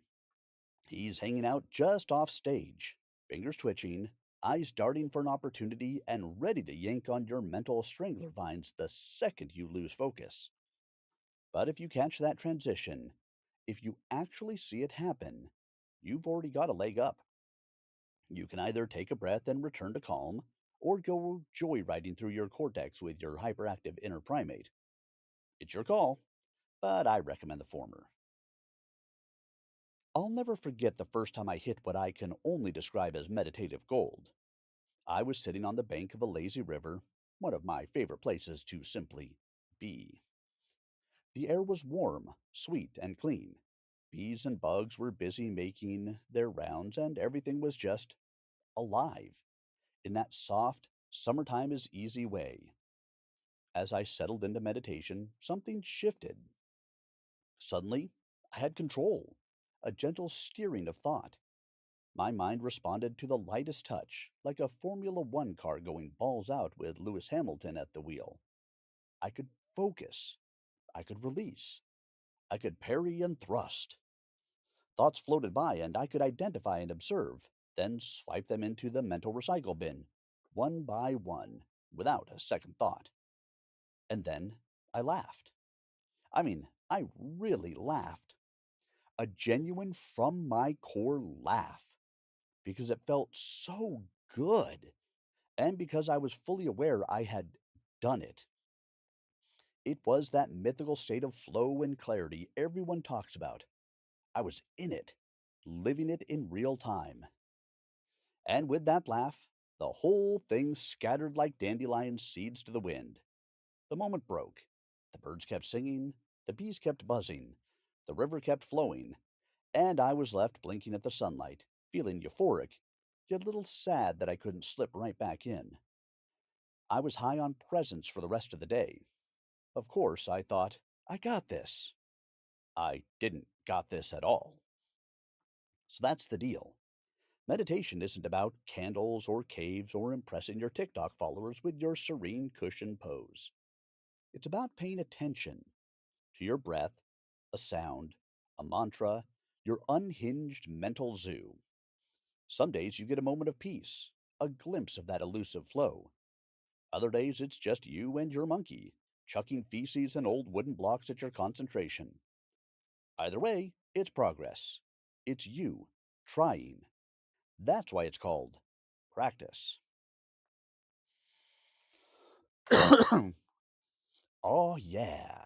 He's hanging out just off stage, fingers twitching, eyes darting for an opportunity, and ready to yank on your mental strangler vines the second you lose focus. But if you catch that transition, if you actually see it happen, you've already got a leg up. You can either take a breath and return to calm, or go joyriding through your cortex with your hyperactive inner primate. It's your call, but I recommend the former. I'll never forget the first time I hit what I can only describe as meditative gold. I was sitting on the bank of a lazy river, one of my favorite places to simply be. The air was warm, sweet, and clean. Bees and bugs were busy making their rounds, and everything was just alive in that soft, summertime is easy way. As I settled into meditation, something shifted. Suddenly, I had control, a gentle steering of thought. My mind responded to the lightest touch, like a Formula One car going balls out with Lewis Hamilton at the wheel. I could focus, I could release, I could parry and thrust. Thoughts floated by, and I could identify and observe, then swipe them into the mental recycle bin, one by one, without a second thought. And then I laughed. I really laughed. A genuine from my core laugh, because it felt so good, and because I was fully aware I had done it. It was that mythical state of flow and clarity everyone talks about. I was in it, living it in real time. And with that laugh, the whole thing scattered like dandelion seeds to the wind. The moment broke. The birds kept singing, the bees kept buzzing, the river kept flowing, and I was left blinking at the sunlight, feeling euphoric, yet a little sad that I couldn't slip right back in. I was high on presents for the rest of the day. Of course, I thought, I got this. I didn't got this at all. So that's the deal. Meditation isn't about candles or caves or impressing your TikTok followers with your serene cushion pose. It's about paying attention to your breath, a sound, a mantra, your unhinged mental zoo. Some days you get a moment of peace, a glimpse of that elusive flow. Other days it's just you and your monkey, chucking feces and old wooden blocks at your concentration. Either way, it's progress. It's you trying. That's why it's called practice. Oh, yeah.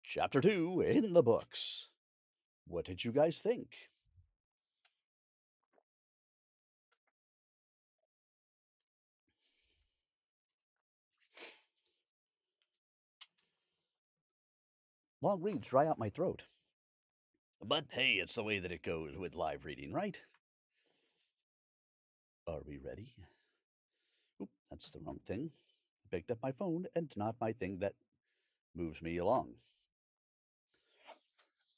Chapter 2 in the books. What did you guys think? Long reads dry out my throat. But hey, it's the way that it goes with live reading, right? Are we ready? Oop, that's the wrong thing. I picked up my phone and not my thing that moves me along.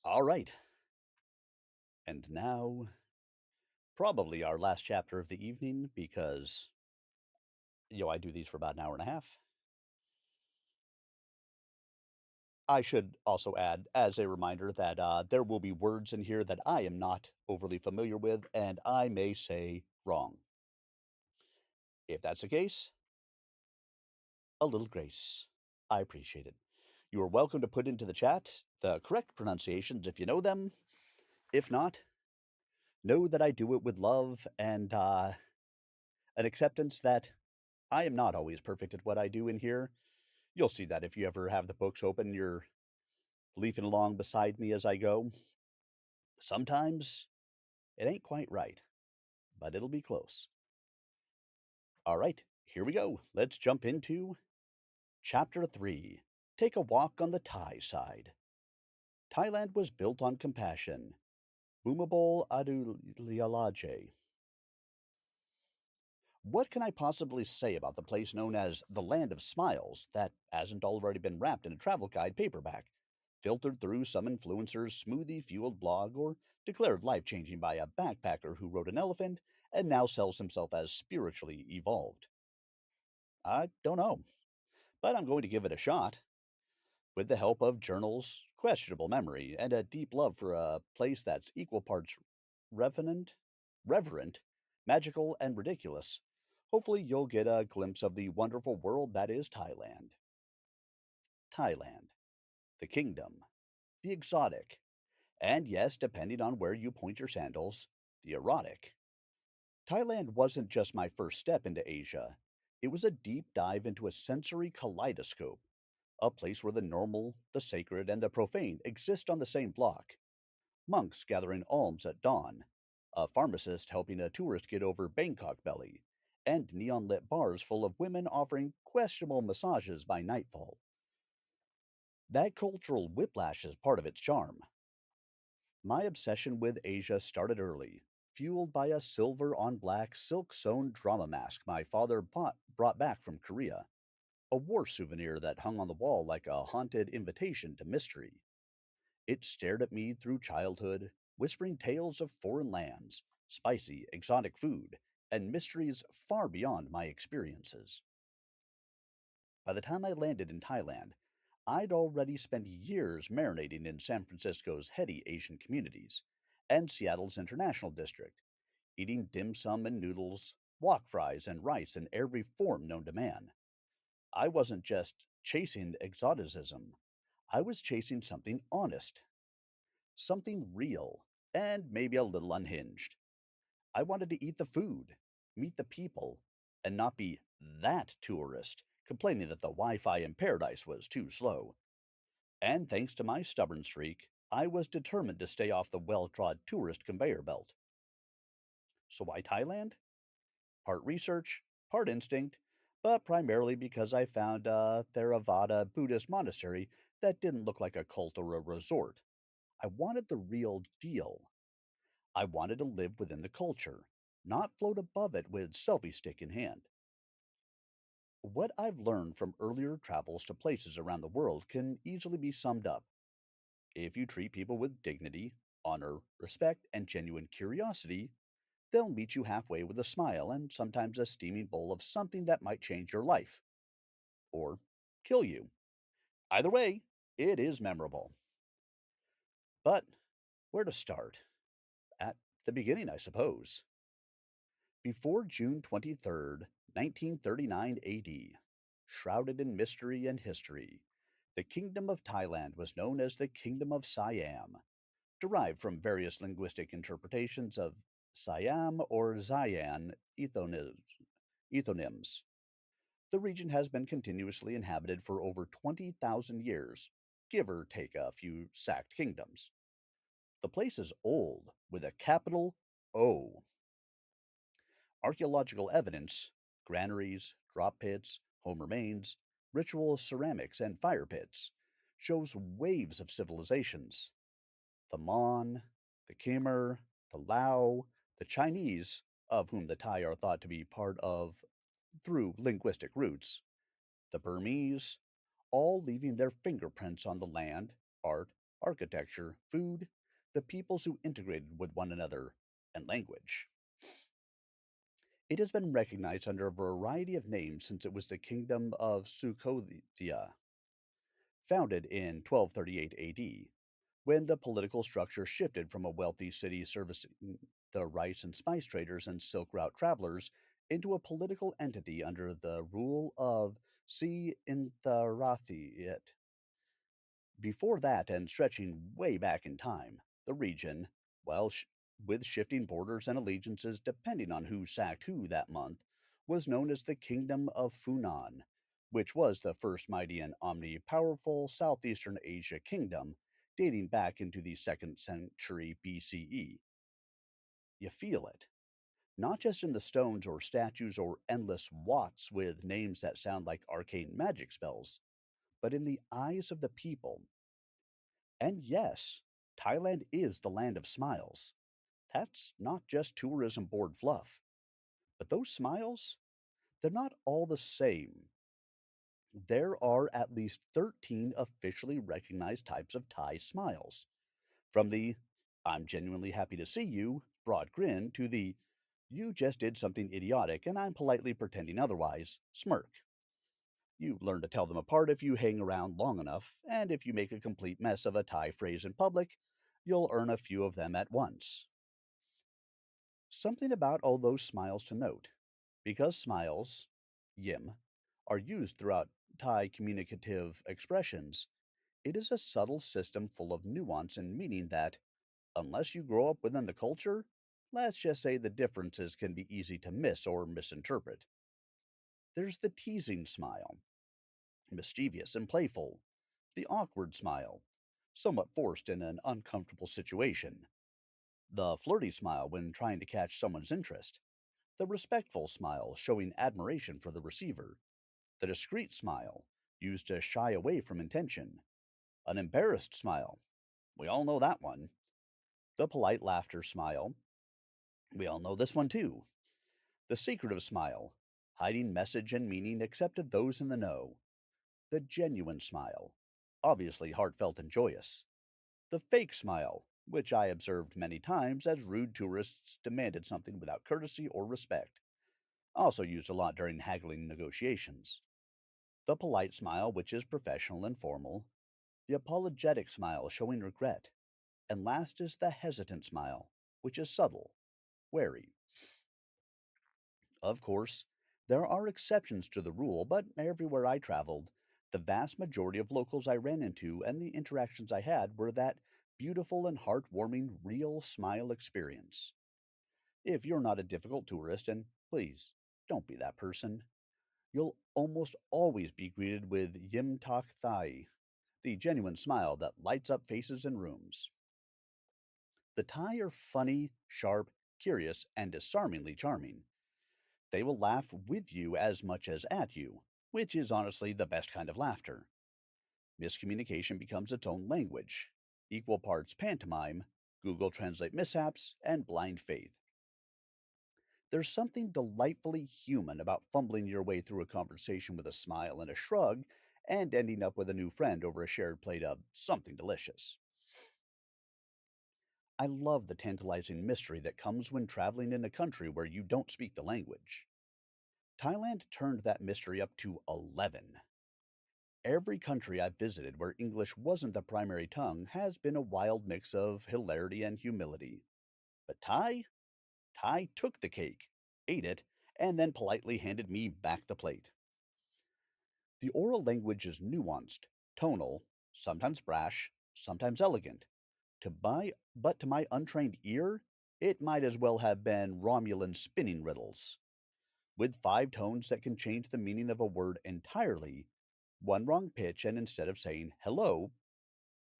All right. And now, probably our last chapter of the evening because, I do these for about an hour and a half. I should also add, as a reminder, that there will be words in here that I am not overly familiar with and I may say wrong. If that's the case, a little grace. I appreciate it. You are welcome to put into the chat the correct pronunciations if you know them. If not, know that I do it with love and an acceptance that I am not always perfect at what I do in here. You'll see that if you ever have the books open, you're leafing along beside me as I go. Sometimes it ain't quite right, but it'll be close. All right, here we go. Let's jump into Chapter 3. Take a walk on the Thai side. Thailand was built on compassion. Bhumibol Adulyadej. What can I possibly say about the place known as the Land of Smiles that hasn't already been wrapped in a travel guide paperback, filtered through some influencer's smoothie fueled blog, or declared life changing by a backpacker who rode an elephant and now sells himself as spiritually evolved? I don't know, but I'm going to give it a shot. With the help of journals, questionable memory, and a deep love for a place that's equal parts reverent, reverent, magical, and ridiculous, hopefully you'll get a glimpse of the wonderful world that is Thailand. Thailand, the kingdom, the exotic, and yes, depending on where you point your sandals, the erotic. Thailand wasn't just my first step into Asia, it was a deep dive into a sensory kaleidoscope, a place where the normal, the sacred, and the profane exist on the same block. Monks gathering alms at dawn, a pharmacist helping a tourist get over Bangkok belly, and neon lit bars full of women offering questionable massages by nightfall. That cultural whiplash is part of its charm. My obsession with Asia started early, fueled by a silver on black silk sewn drama mask my father brought back from Korea, a war souvenir that hung on the wall like a haunted invitation to mystery. It stared at me through childhood, whispering tales of foreign lands, spicy, exotic food, and mysteries far beyond my experiences. By the time I landed in Thailand, I'd already spent years marinating in San Francisco's heady Asian communities and Seattle's International District, eating dim sum and noodles, wok fries, and rice in every form known to man. I wasn't just chasing exoticism, I was chasing something honest, something real, and maybe a little unhinged. I wanted to eat the food, meet the people, and not be that tourist complaining that the Wi Fi in paradise was too slow. And thanks to my stubborn streak, I was determined to stay off the well trod tourist conveyor belt. So why Thailand? Part research, part instinct, but primarily because I found a Theravada Buddhist monastery that didn't look like a cult or a resort. I wanted the real deal. I wanted to live within the culture, not float above it with selfie stick in hand. What I've learned from earlier travels to places around the world can easily be summed up. If you treat people with dignity, honor, respect, and genuine curiosity, they'll meet you halfway with a smile and sometimes a steaming bowl of something that might change your life or kill you. Either way, it is memorable. But where to start? At the beginning, I suppose. Before June 23rd, 1939 AD, shrouded in mystery and history, the Kingdom of Thailand was known as the Kingdom of Siam, derived from various linguistic interpretations of Siam or Zayan ethonyms. The region has been continuously inhabited for over 20,000 years, give or take a few sacked kingdoms. The place is old, with a capital O. Archaeological evidence, granaries, drop pits, home remains, ritual ceramics, and fire pits shows waves of civilizations: the Mon, the Khmer, the Lao, the Chinese, of whom the Thai are thought to be part of through linguistic roots, the Burmese, all leaving their fingerprints on the land, art, architecture, food, the peoples who integrated with one another, and language. It has been recognized under a variety of names since it was the kingdom of Sukhothia, founded in 1238 AD, when the political structure shifted from a wealthy city servicing the rice and spice traders and Silk Route travelers into a political entity under the rule of Si Intharathiat. Before that, and stretching way back in time, the region, well, with shifting borders and allegiances depending on who sacked who that month, was known as the Kingdom of Funan, which was the first mighty and omni-powerful Southeastern Asia kingdom dating back into the 2nd century BCE. You feel it, not just in the stones or statues or endless watts with names that sound like arcane magic spells, but in the eyes of the people. And yes, Thailand is the land of smiles. That's not just tourism board fluff. But those smiles, they're not all the same. There are at least 13 officially recognized types of Thai smiles, from the "I'm genuinely happy to see you" broad grin to the "you just did something idiotic and I'm politely pretending otherwise" smirk. You learn to tell them apart if you hang around long enough, and if you make a complete mess of a Thai phrase in public, you'll earn a few of them at once. Something about all those smiles to note. Because smiles, yim, are used throughout Thai communicative expressions, it is a subtle system full of nuance and meaning that, unless you grow up within the culture, let's just say the differences can be easy to miss or misinterpret. There's the teasing smile, mischievous and playful, the awkward smile, somewhat forced in an uncomfortable situation, the flirty smile when trying to catch someone's interest, the respectful smile showing admiration for the receiver, the discreet smile used to shy away from intention, an embarrassed smile. We all know that one. The polite laughter smile. We all know this one too. The secretive smile, hiding message and meaning except to those in the know. The genuine smile, obviously heartfelt and joyous. The fake smile, which I observed many times as rude tourists demanded something without courtesy or respect, also used a lot during haggling negotiations. The polite smile, which is professional and formal. The apologetic smile, showing regret. And last is the hesitant smile, which is subtle, wary. Of course, there are exceptions to the rule, but everywhere I traveled, the vast majority of locals I ran into and the interactions I had were that beautiful and heartwarming real smile experience. If you're not a difficult tourist, and please, don't be that person, you'll almost always be greeted with Yim Tok Thai, the genuine smile that lights up faces and rooms. The Thai are funny, sharp, curious, and disarmingly charming. They will laugh with you as much as at you, which is honestly the best kind of laughter. Miscommunication becomes its own language, equal parts pantomime, Google Translate mishaps, and blind faith. There's something delightfully human about fumbling your way through a conversation with a smile and a shrug and ending up with a new friend over a shared plate of something delicious. I love the tantalizing mystery that comes when traveling in a country where you don't speak the language. Thailand turned that mystery up to 11. Every country I've visited where English wasn't the primary tongue has been a wild mix of hilarity and humility. But Thai took the cake, ate it, and then politely handed me back the plate. The oral language is nuanced, tonal, sometimes brash, sometimes elegant. But to my untrained ear, it might as well have been Romulan spinning riddles. With 5 tones that can change the meaning of a word entirely, one wrong pitch, and instead of saying hello,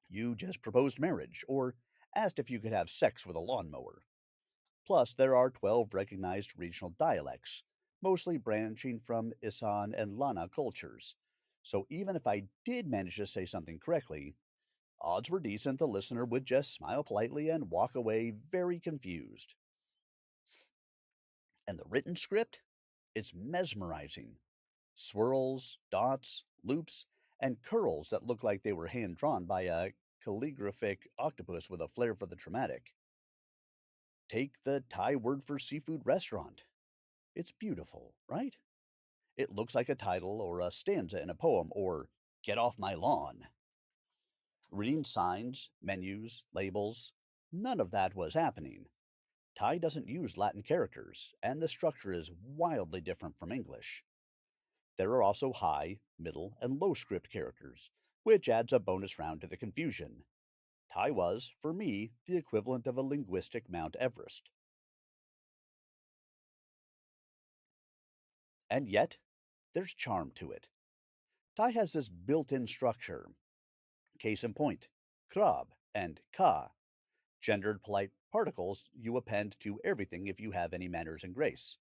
you just proposed marriage or asked if you could have sex with a lawnmower. Plus, there are 12 recognized regional dialects, mostly branching from Isan and Lana cultures, So even if I did manage to say something correctly, odds were decent the listener would just smile politely and walk away very confused. And the written script? It's mesmerizing. Swirls, dots, loops, and curls that look like they were hand drawn by a calligraphic octopus with a flair for the dramatic. Take the Thai word for seafood restaurant. It's beautiful, right? It looks like a title or a stanza in a poem or get off my lawn. Reading signs, menus, labels, none of that was happening. Thai doesn't use Latin characters, and the structure is wildly different from English. There are also high, middle, and low script characters, which adds a bonus round to the confusion. Thai was, for me, the equivalent of a linguistic Mount Everest. And yet, there's charm to it. Thai has this built in structure. Case in point, krab and ka, gendered polite particles you append to everything if you have any manners and grace.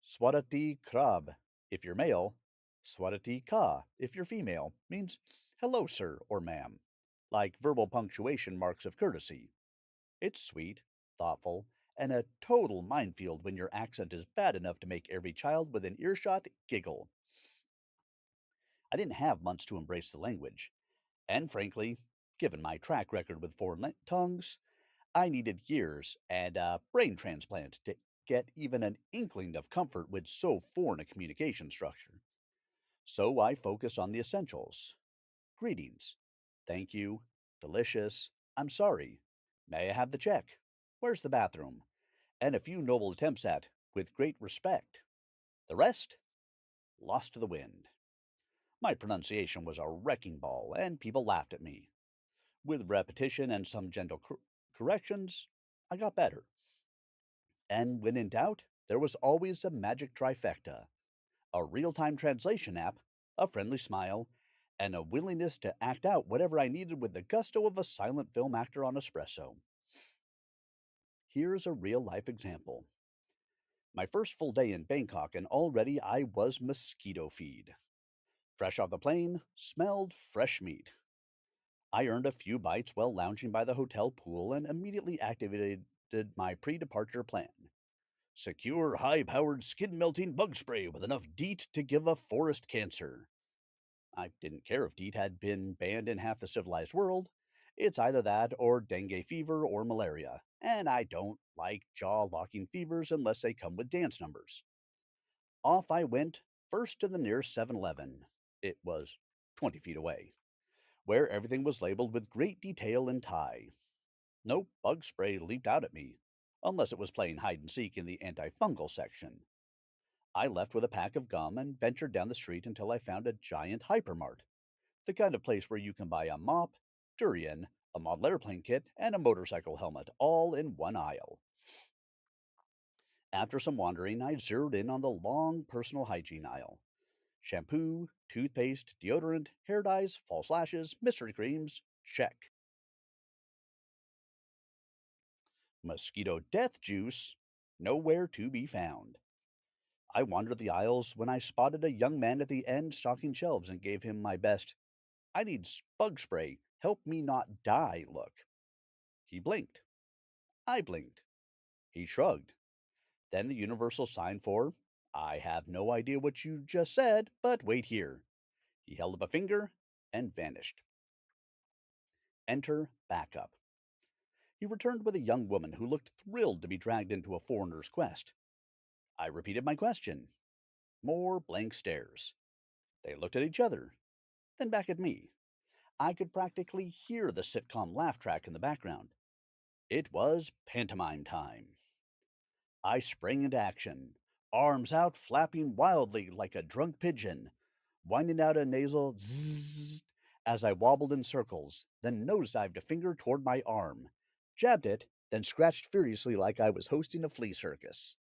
Swadati krab if you're male, Swadati ka if you're female means hello, sir or ma'am, like verbal punctuation marks of courtesy. It's sweet, thoughtful, and a total minefield when your accent is bad enough to make every child within earshot giggle. I didn't have months to embrace the language, and frankly, given my track record with foreign tongues, I needed years and a brain transplant to get even an inkling of comfort with so foreign a communication structure. So I focused on the essentials: greetings, thank you, delicious, I'm sorry, may I have the check, where's the bathroom, and a few noble attempts at, with great respect. The rest? Lost to the wind. My pronunciation was a wrecking ball, and people laughed at me. With repetition and some gentle corrections, I got better. And when in doubt, there was always a magic trifecta: a real time translation app, a friendly smile, and a willingness to act out whatever I needed with the gusto of a silent film actor on espresso. Here's a real life example. My first full day in Bangkok, and already I was mosquito feed. Fresh off the plane, smelled fresh meat. I earned a few bites while lounging by the hotel pool and immediately activated my pre departure plan. Secure high powered skin melting bug spray with enough DEET to give a forest cancer. I didn't care if DEET had been banned in half the civilized world. It's either that or dengue fever or malaria, and I don't like jaw locking fevers unless they come with dance numbers. Off I went, first to the nearest 7-Eleven. It was 20 feet away, where everything was labeled with great detail in Thai. No bug spray leaped out at me, unless it was playing hide and seek in the antifungal section. I left with a pack of gum and ventured down the street until I found a giant hypermart, the kind of place where you can buy a mop, durian, a model airplane kit, and a motorcycle helmet all in one aisle. After some wandering, I zeroed in on the long personal hygiene aisle: shampoo, toothpaste, deodorant, hair dyes, false lashes, mystery creams. Check. Mosquito death juice? Nowhere to be found. I wandered the aisles when I spotted a young man at the end stocking shelves and gave him my best "I need bug spray, help me not die" look. He blinked. I blinked. He shrugged. Then the universal sign for "I have no idea what you just said, but wait here." He held up a finger and vanished. Enter backup. He returned with a young woman who looked thrilled to be dragged into a foreigner's quest. I repeated my question. More blank stares. They looked at each other, then back at me. I could practically hear the sitcom laugh track in the background. It was pantomime time. I sprang into action, arms out, flapping wildly like a drunk pigeon, winding out a nasal zzz as I wobbled in circles, then nosedived a finger toward my arm, jabbed it, then scratched furiously like I was hosting a flea circus.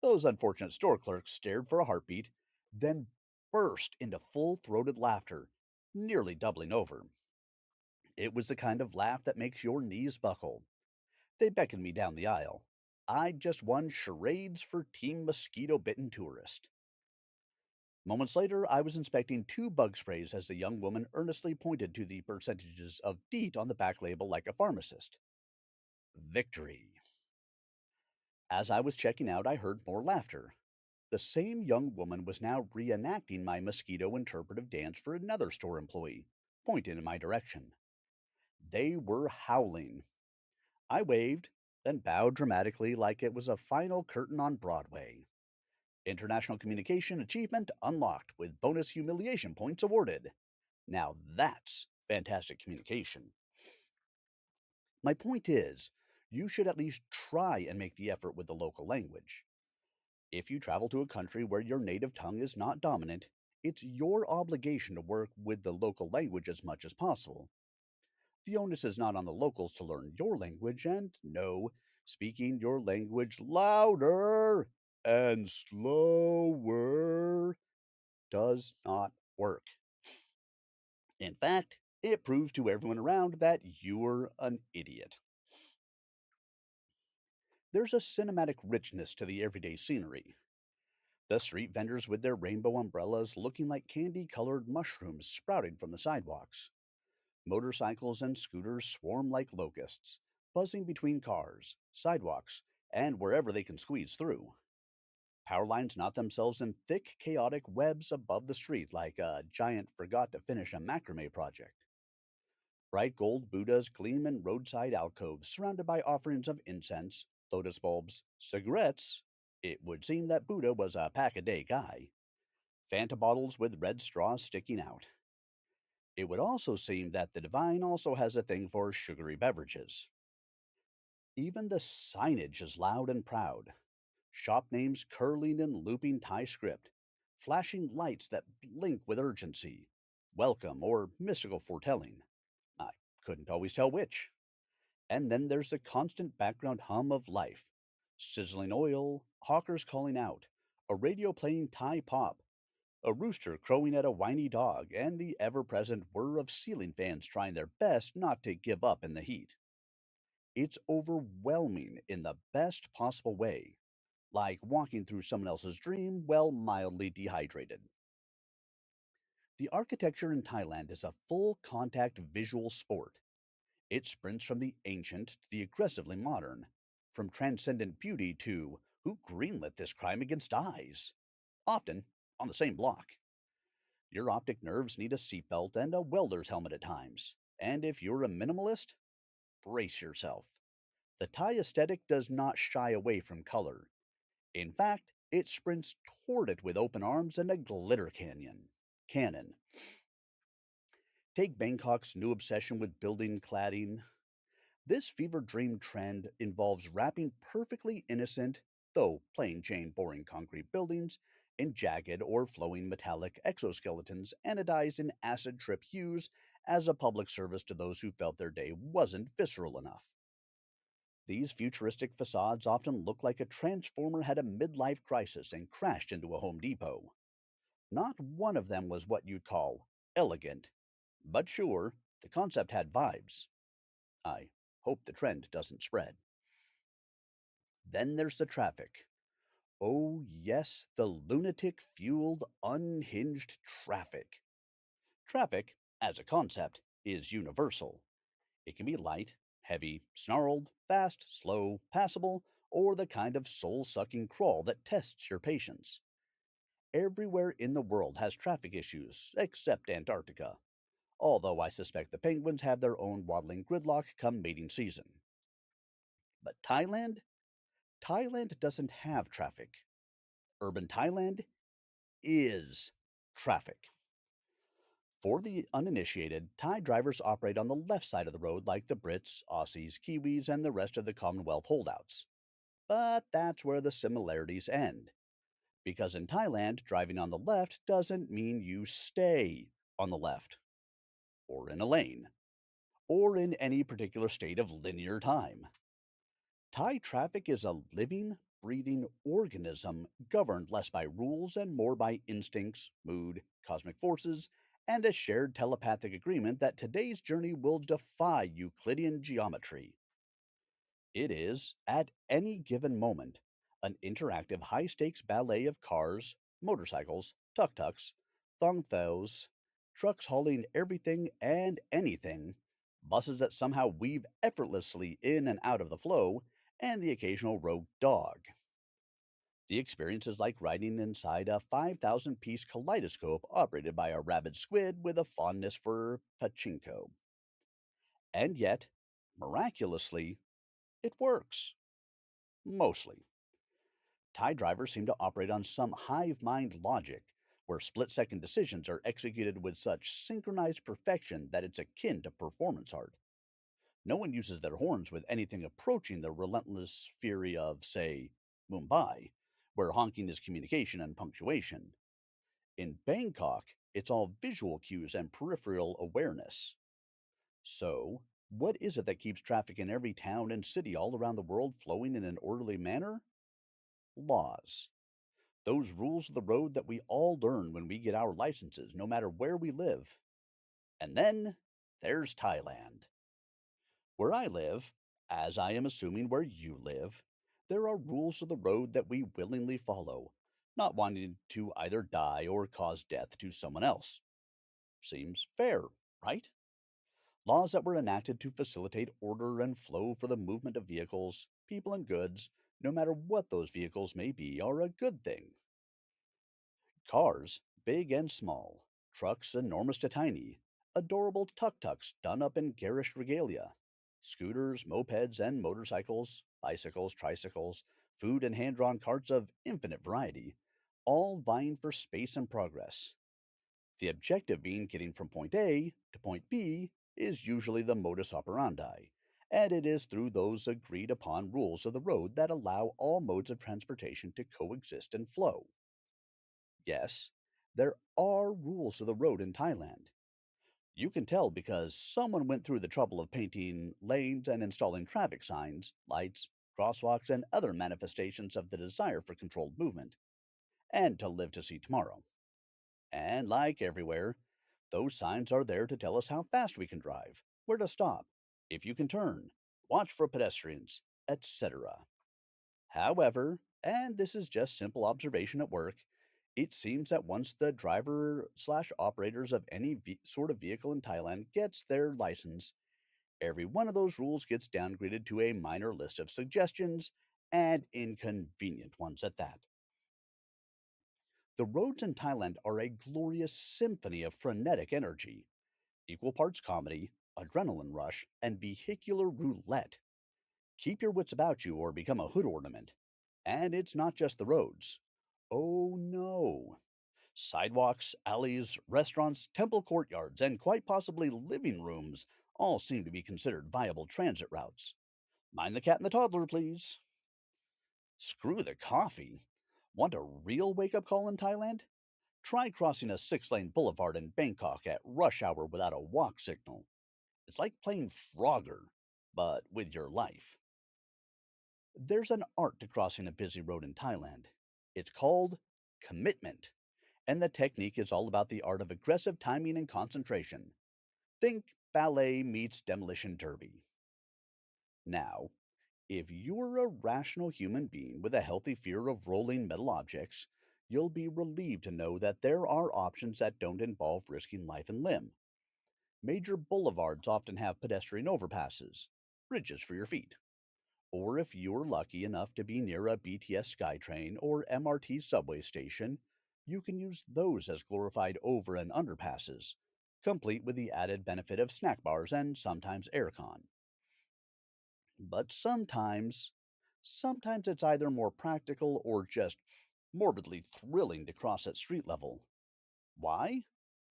Those unfortunate store clerks stared for a heartbeat, then burst into full throated laughter, nearly doubling over. It was the kind of laugh that makes your knees buckle. They beckoned me down the aisle. I just won charades for Team Mosquito Bitten Tourist. Moments later, I was inspecting two bug sprays as the young woman earnestly pointed to the percentages of DEET on the back label like a pharmacist. Victory. As I was checking out, I heard more laughter. The same young woman was now reenacting my mosquito interpretive dance for another store employee, pointing in my direction. They were howling. I waved, then bowed dramatically like it was a final curtain on Broadway. International Communication Achievement unlocked with bonus humiliation points awarded. Now that's fantastic communication. My point is, you should at least try and make the effort with the local language. If you travel to a country where your native tongue is not dominant, it's your obligation to work with the local language as much as possible. The onus is not on the locals to learn your language, and no, speaking your language louder and slower does not work. In fact, it proves to everyone around that you're an idiot. There's a cinematic richness to the everyday scenery. The street vendors with their rainbow umbrellas looking like candy colored mushrooms sprouting from the sidewalks. Motorcycles and scooters swarm like locusts, buzzing between cars, sidewalks, and wherever they can squeeze through. Power lines knot themselves in thick, chaotic webs above the street like a giant forgot to finish a macrame project. Bright gold Buddhas gleam in roadside alcoves surrounded by offerings of incense, lotus bulbs, cigarettes. It would seem that Buddha was a pack a day guy. Fanta bottles with red straws sticking out. It would also seem that the divine also has a thing for sugary beverages. Even the signage is loud and proud. Shop names curling in looping Thai script, flashing lights that blink with urgency, welcome or mystical foretelling. I couldn't always tell which. And then there's the constant background hum of life, sizzling oil, hawkers calling out, a radio playing Thai pop, a rooster crowing at a whiny dog, and the ever present whir of ceiling fans trying their best not to give up in the heat. It's overwhelming in the best possible way, like walking through someone else's dream while mildly dehydrated. The architecture in Thailand is a full contact visual sport. It sprints from the ancient to the aggressively modern, from transcendent beauty to who greenlit this crime against eyes, often on the same block. Your optic nerves need a seatbelt and a welder's helmet at times. And if you're a minimalist, brace yourself. The Thai aesthetic does not shy away from color. In fact, it sprints toward it with open arms and a glitter cannon. Take Bangkok's new obsession with building cladding. This fever dream trend involves wrapping perfectly innocent, though plain Jane boring concrete buildings in jagged or flowing metallic exoskeletons anodized in acid trip hues as a public service to those who felt their day wasn't visceral enough. These futuristic facades often look like a transformer had a midlife crisis and crashed into a Home Depot. Not one of them was what you'd call elegant, but sure, the concept had vibes. I hope the trend doesn't spread. Then there's the traffic. Oh, yes, the lunatic fueled, unhinged traffic. Traffic, as a concept, is universal. It can be light, heavy, snarled, fast, slow, passable, or the kind of soul sucking crawl that tests your patience. Everywhere in the world has traffic issues, except Antarctica, although I suspect the penguins have their own waddling gridlock come mating season. But Thailand? Thailand doesn't have traffic. Urban Thailand is traffic. For the uninitiated, Thai drivers operate on the left side of the road like the Brits, Aussies, Kiwis, and the rest of the Commonwealth holdouts. But that's where the similarities end. Because in Thailand, driving on the left doesn't mean you stay on the left, or in a lane, or in any particular state of linear time. Thai traffic is a living, breathing organism governed less by rules and more by instincts, mood, cosmic forces, and a shared telepathic agreement that today's journey will defy Euclidean geometry. It is, at any given moment, an interactive high stakes ballet of cars, motorcycles, tuk-tuks, thong-thos, trucks hauling everything and anything, buses that somehow weave effortlessly in and out of the flow, and the occasional rogue dog. The experience is like riding inside a 5,000 piece kaleidoscope operated by a rabid squid with a fondness for pachinko. And yet, miraculously, it works. Mostly. Thai drivers seem to operate on some hive mind logic, where split second decisions are executed with such synchronized perfection that it's akin to performance art. No one uses their horns with anything approaching the relentless fury of, say, Mumbai, where honking is communication and punctuation. In Bangkok, it's all visual cues and peripheral awareness. So, what is it that keeps traffic in every town and city all around the world flowing in an orderly manner? Laws. Those rules of the road that we all learn when we get our licenses, no matter where we live. And then there's Thailand. Where I live, as I am assuming where you live, there are rules of the road that we willingly follow, not wanting to either die or cause death to someone else. Seems fair, right? Laws that were enacted to facilitate order and flow for the movement of vehicles, people, and goods, no matter what those vehicles may be, are a good thing. Cars, big and small, trucks enormous to tiny, adorable tuk-tuks done up in garish regalia, scooters, mopeds, and motorcycles, bicycles, tricycles, food and hand-drawn carts of infinite variety, all vying for space and progress. The objective being getting from point A to point B is usually the modus operandi, and it is through those agreed upon rules of the road that allow all modes of transportation to coexist and flow. Yes, there are rules of the road in Thailand. You can tell because someone went through the trouble of painting lanes and installing traffic signs, lights, crosswalks, and other manifestations of the desire for controlled movement, and to live to see tomorrow. And like everywhere, those signs are there to tell us how fast we can drive, where to stop, if you can turn, watch for pedestrians, etc. However, and this is just simple observation at work, it seems that once the driver slash operators of any sort of vehicle in Thailand gets their license, every one of those rules gets downgraded to a minor list of suggestions, and inconvenient ones at that. The roads in Thailand are a glorious symphony of frenetic energy, equal parts comedy, adrenaline rush, and vehicular roulette. Keep your wits about you or become a hood ornament. And it's not just the roads. Oh no. Sidewalks, alleys, restaurants, temple courtyards, and quite possibly living rooms all seem to be considered viable transit routes. Mind the cat and the toddler, please. Screw the coffee. Want a real wake up call in Thailand? Try crossing a 6 lane boulevard in Bangkok at rush hour without a walk signal. It's like playing Frogger, but with your life. There's an art to crossing a busy road in Thailand. It's called commitment, and the technique is all about the art of aggressive timing and concentration. Think ballet meets demolition derby. Now, if you're a rational human being with a healthy fear of rolling metal objects, you'll be relieved to know that there are options that don't involve risking life and limb. Major boulevards often have pedestrian overpasses, bridges for your feet. Or if you're lucky enough to be near a BTS SkyTrain or MRT subway station, you can use those as glorified over and underpasses, complete with the added benefit of snack bars and sometimes aircon. But sometimes it's either more practical or just morbidly thrilling to cross at street level. Why?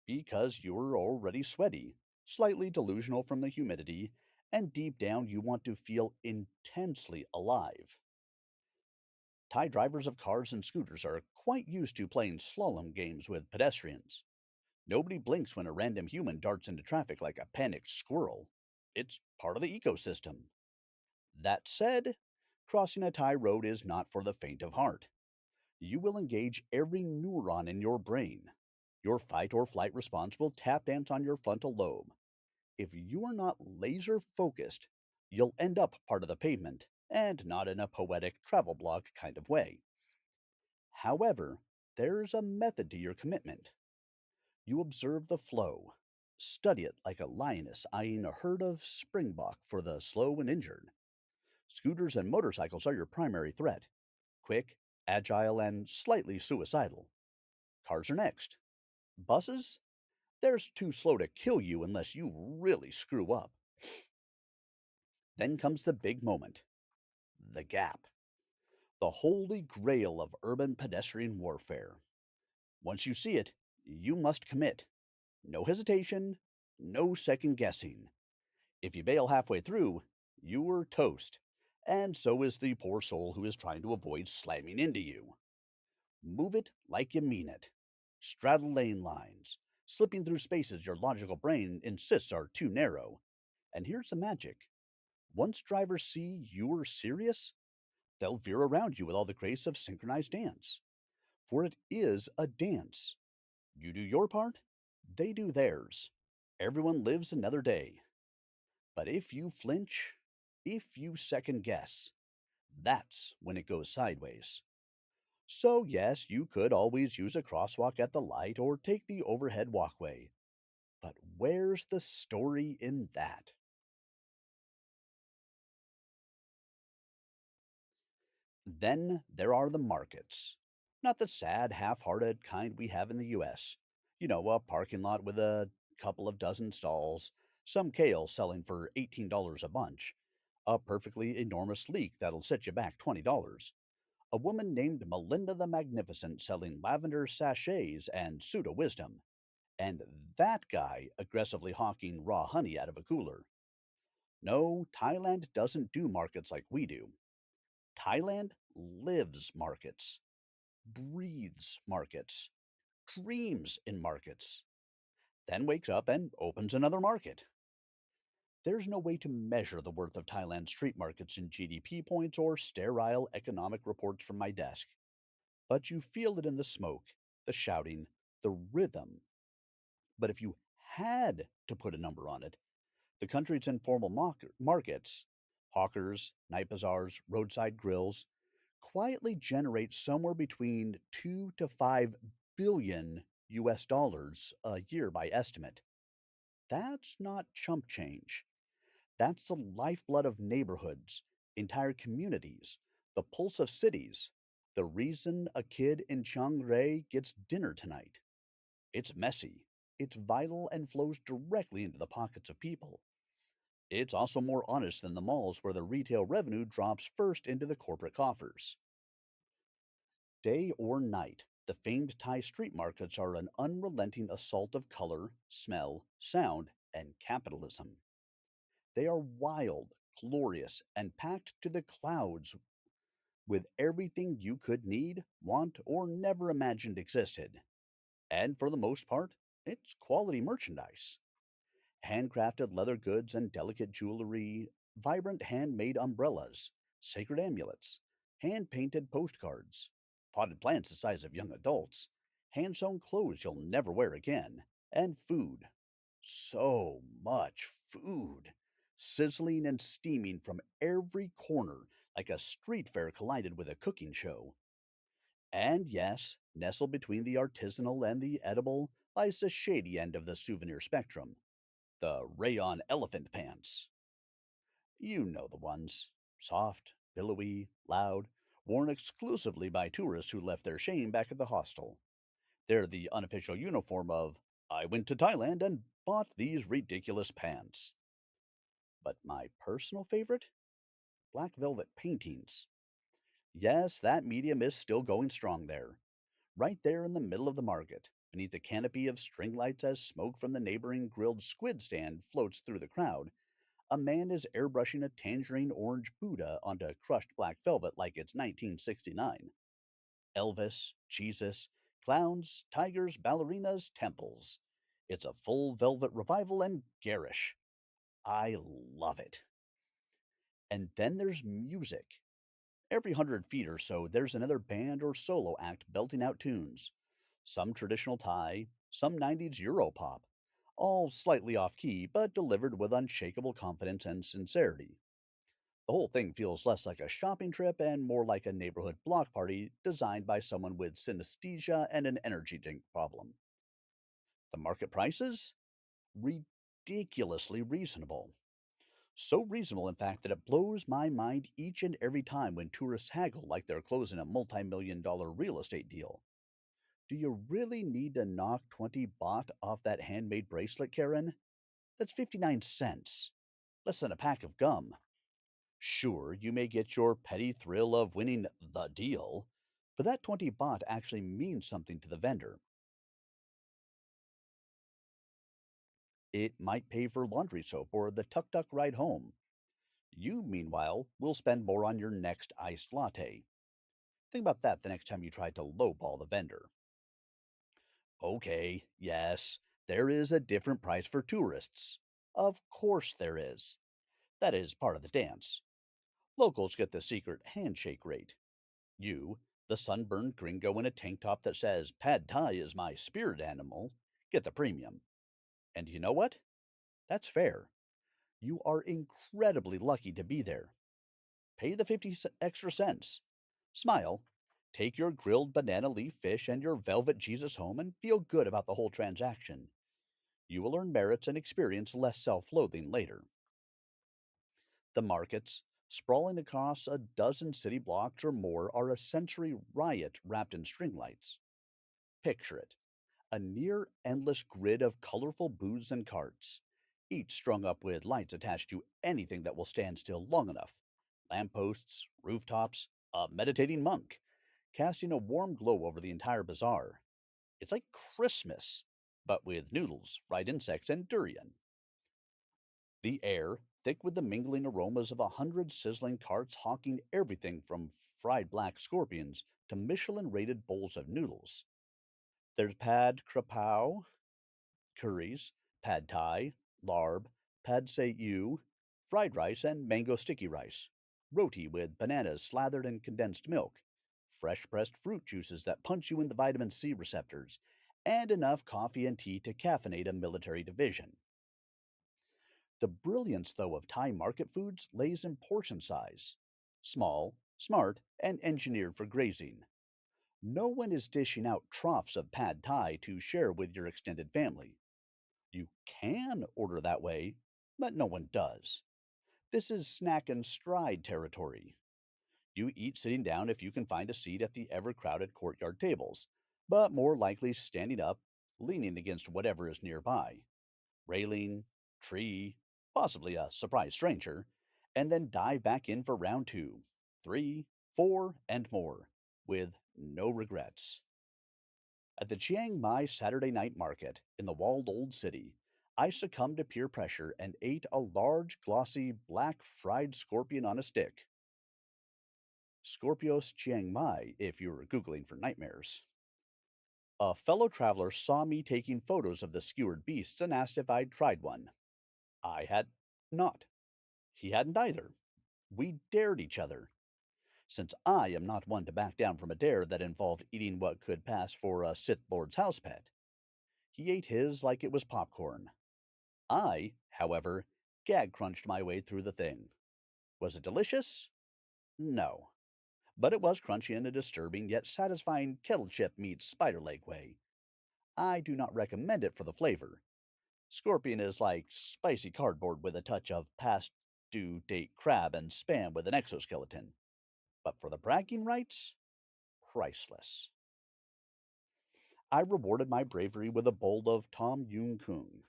Because you're already sweaty, slightly delusional from the humidity, and deep down you want to feel intensely alive. Thai drivers of cars and scooters are quite used to playing slalom games with pedestrians. Nobody blinks when a random human darts into traffic like a panicked squirrel. It's part of the ecosystem. That said, crossing a Thai road is not for the faint of heart. You will engage every neuron in your brain. Your fight or flight response will tap dance on your frontal lobe. If you are not laser focused, you'll end up part of the pavement, and not in a poetic travel blog kind of way. However, There's a method to your commitment. You observe the flow. Study it like a lioness eyeing a herd of springbok for the slow and injured. Scooters and motorcycles are your primary threat. Quick, agile, and slightly suicidal. Cars are next. Buses? They're too slow to kill you unless you really screw up. Then comes the big moment, the gap, the holy grail of urban pedestrian warfare. Once you see it, you must commit. No hesitation, no second guessing. If you bail halfway through, you're toast. And so is the poor soul who is trying to avoid slamming into you. Move it like you mean it. Straddle lane lines, slipping through spaces your logical brain insists are too narrow. And here's the magic. Once drivers see you're serious, they'll veer around you with all the grace of synchronized dance. For it is a dance. You do your part, they do theirs. Everyone lives another day. But if you flinch, if you second guess, that's when it goes sideways. So, yes, you could always use a crosswalk at the light or take the overhead walkway. But where's the story in that? Then there are the markets. Not the sad, half hearted kind we have in the US. A parking lot with a couple of dozen stalls, some kale selling for $18 a bunch, a perfectly enormous leek that'll set you back $20, a woman named Melinda the Magnificent selling lavender sachets and pseudo wisdom, and that guy aggressively hawking raw honey out of a cooler. No, Thailand doesn't do markets like we do. Thailand lives markets, breathes markets, dreams in markets, then wakes up and opens another market. There's no way to measure the worth of Thailand's street markets in GDP points or sterile economic reports from my desk, but you feel it in the smoke, the shouting, the rhythm. But if you had to put a number on it, the country's informal markets, hawkers, night bazaars, roadside grills, quietly generate somewhere between 2 to 5 billion US dollars a year by estimate. That's not chump change. That's the lifeblood of neighborhoods, entire communities, the pulse of cities, the reason a kid in Chiang Rai gets dinner tonight. It's messy, it's vital, and flows directly into the pockets of people. It's also more honest than the malls where the retail revenue drops first into the corporate coffers. Day or night, the famed Thai street markets are an unrelenting assault of color, smell, sound, and capitalism. They are wild, glorious, and packed to the clouds with everything you could need, want, or never imagined existed. And for the most part, it's quality merchandise. Handcrafted leather goods and delicate jewelry, vibrant handmade umbrellas, sacred amulets, hand painted postcards, potted plants the size of young adults, hand sewn clothes you'll never wear again, and food. So much food, sizzling and steaming from every corner like a street fair collided with a cooking show. And yes, nestled between the artisanal and the edible lies the shady end of the souvenir spectrum, the rayon elephant pants. You know the ones. Soft, billowy, loud, worn exclusively by tourists who left their shame back at the hostel. They're the unofficial uniform of, I went to Thailand and bought these ridiculous pants. But my personal favorite? Black velvet paintings. Yes, that medium is still going strong there. Right there in the middle of the market, beneath a canopy of string lights as smoke from the neighboring grilled squid stand floats through the crowd, a man is airbrushing a tangerine orange Buddha onto crushed black velvet like it's 1969. Elvis, Jesus, clowns, tigers, ballerinas, temples. It's a full velvet revival and garish. I love it. And then there's music. Every 100 feet or so, there's another band or solo act belting out tunes. Some traditional Thai, some 90s Europop, all slightly off key, but delivered with unshakable confidence and sincerity. The whole thing feels less like a shopping trip and more like a neighborhood block party designed by someone with synesthesia and an energy drink problem. The market prices? Ridiculously reasonable. So reasonable, in fact, that it blows my mind each and every time when tourists haggle like they're closing a multi-million-dollar real estate deal. Do you really need to knock 20 baht off that handmade bracelet, Karen? That's 59 cents. Less than a pack of gum. Sure, you may get your petty thrill of winning the deal, but that 20 baht actually means something to the vendor. It might pay for laundry soap or the tuk tuk ride home. You, meanwhile, will spend more on your next iced latte. Think about that the next time you try to lowball the vendor. Okay, yes, there is a different price for tourists. Of course there is. That is part of the dance. Locals get the secret handshake rate. You, the sunburned gringo in a tank top that says pad thai is my spirit animal, get the premium. And you know what? That's fair. You are incredibly lucky to be there. Pay the 50 extra cents. Smile. Take your grilled banana leaf fish and your velvet Jesus home and feel good about the whole transaction. You will earn merits and experience less self loathing later. The markets, sprawling across a dozen city blocks or more, are a sensory riot wrapped in string lights. Picture it, a near endless grid of colorful booths and carts, each strung up with lights attached to anything that will stand still long enough. Lampposts, rooftops, a meditating monk, casting a warm glow over the entire bazaar. It's like Christmas, but with noodles, fried insects, and durian. The air, thick with the mingling aromas of 100 sizzling carts hawking everything from fried black scorpions to Michelin rated bowls of noodles. There's pad krapao, curries, pad thai, larb, pad see ew, fried rice, and mango sticky rice. Roti with bananas slathered in condensed milk. Fresh pressed fruit juices that punch you in the vitamin C receptors. And enough coffee and tea to caffeinate a military division. The brilliance, though, of Thai market foods lays in portion size. Small, smart, and engineered for grazing. No one is dishing out troughs of pad thai to share with your extended family. You can order that way, but no one does. This is snack and stride territory. You eat sitting down if you can find a seat at the ever crowded courtyard tables, but more likely standing up, leaning against whatever is nearby railing, tree, possibly a surprise stranger, and then dive back in for round two, three, four, and more, with no regrets. At the Chiang Mai Saturday night market in the walled old city, I succumbed to peer pressure and ate a large, glossy, black fried scorpion on a stick. Scorpios Chiang Mai, if you're Googling for nightmares. A fellow traveler saw me taking photos of the skewered beasts and asked if I'd tried one. I had not. He hadn't either. We dared each other. Since I am not one to back down from a dare that involved eating what could pass for a Sith Lord's house pet, he ate his like it was popcorn. I, however, gag crunched my way through the thing. Was it delicious? No. But it was crunchy in a disturbing yet satisfying kettle chip meets spider leg way. I do not recommend it for the flavor. Scorpion is like spicy cardboard with a touch of past due date crab and spam with an exoskeleton. But for the bragging rights, priceless. I rewarded my bravery with a bowl of Tom Yum Kung,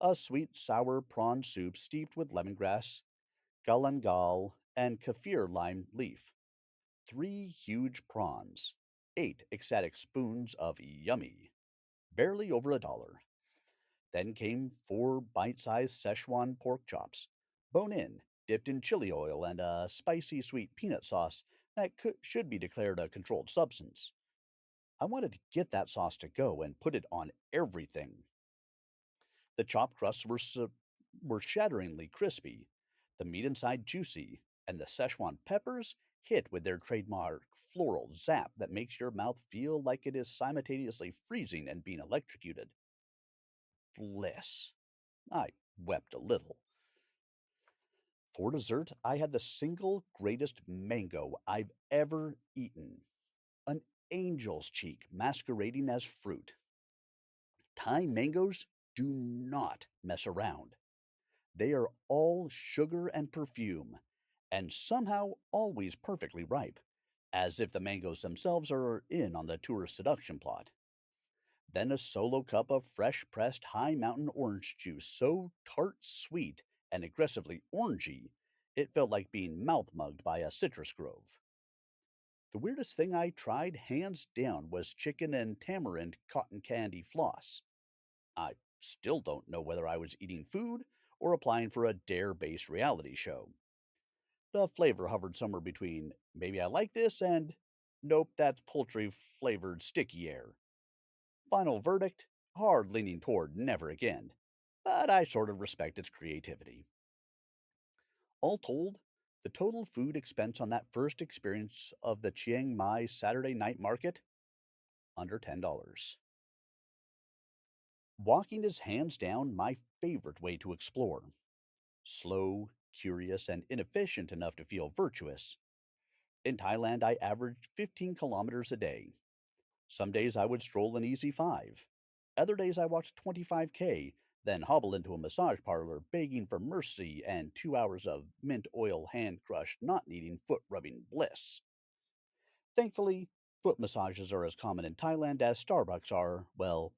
a sweet sour prawn soup steeped with lemongrass, galangal, and kaffir lime leaf. 3 huge prawns, 8 ecstatic spoons of yummy, barely over $1. Then came 4 bite-sized Szechuan pork chops, bone-in, dipped in chili oil and a spicy sweet peanut sauce that should be declared a controlled substance. I wanted to get that sauce to go and put it on everything. The chopped crusts were shatteringly crispy, the meat inside juicy, and the Szechuan peppers hit with their trademark floral zap that makes your mouth feel like it is simultaneously freezing and being electrocuted. Bliss. I wept a little. For dessert, I had the single greatest mango I've ever eaten. An angel's cheek masquerading as fruit. Thai mangoes do not mess around. They are all sugar and perfume, and somehow always perfectly ripe, as if the mangoes themselves are in on the tourist seduction plot. Then a solo cup of fresh pressed high mountain orange juice, so tart sweet and aggressively orangey, it felt like being mouth mugged by a citrus grove. The weirdest thing I tried, hands down, was chicken and tamarind cotton candy floss. I still don't know whether I was eating food or applying for a dare based reality show. The flavor hovered somewhere between maybe I like this and nope, that's poultry flavored sticky air. Final verdict, hard leaning toward never again, but I sort of respect its creativity. All told, the total food expense on that first experience of the Chiang Mai Saturday night market, under $10. Walking is hands down my favorite way to explore. Slow, curious, and inefficient enough to feel virtuous. In Thailand, I averaged 15 kilometers a day. Some days I would stroll an easy 5. Other days I walked 25K, then hobble into a massage parlor begging for mercy and 2 hours of mint oil hand crush not needing foot rubbing bliss. Thankfully, foot massages are as common in Thailand as Starbucks are, well,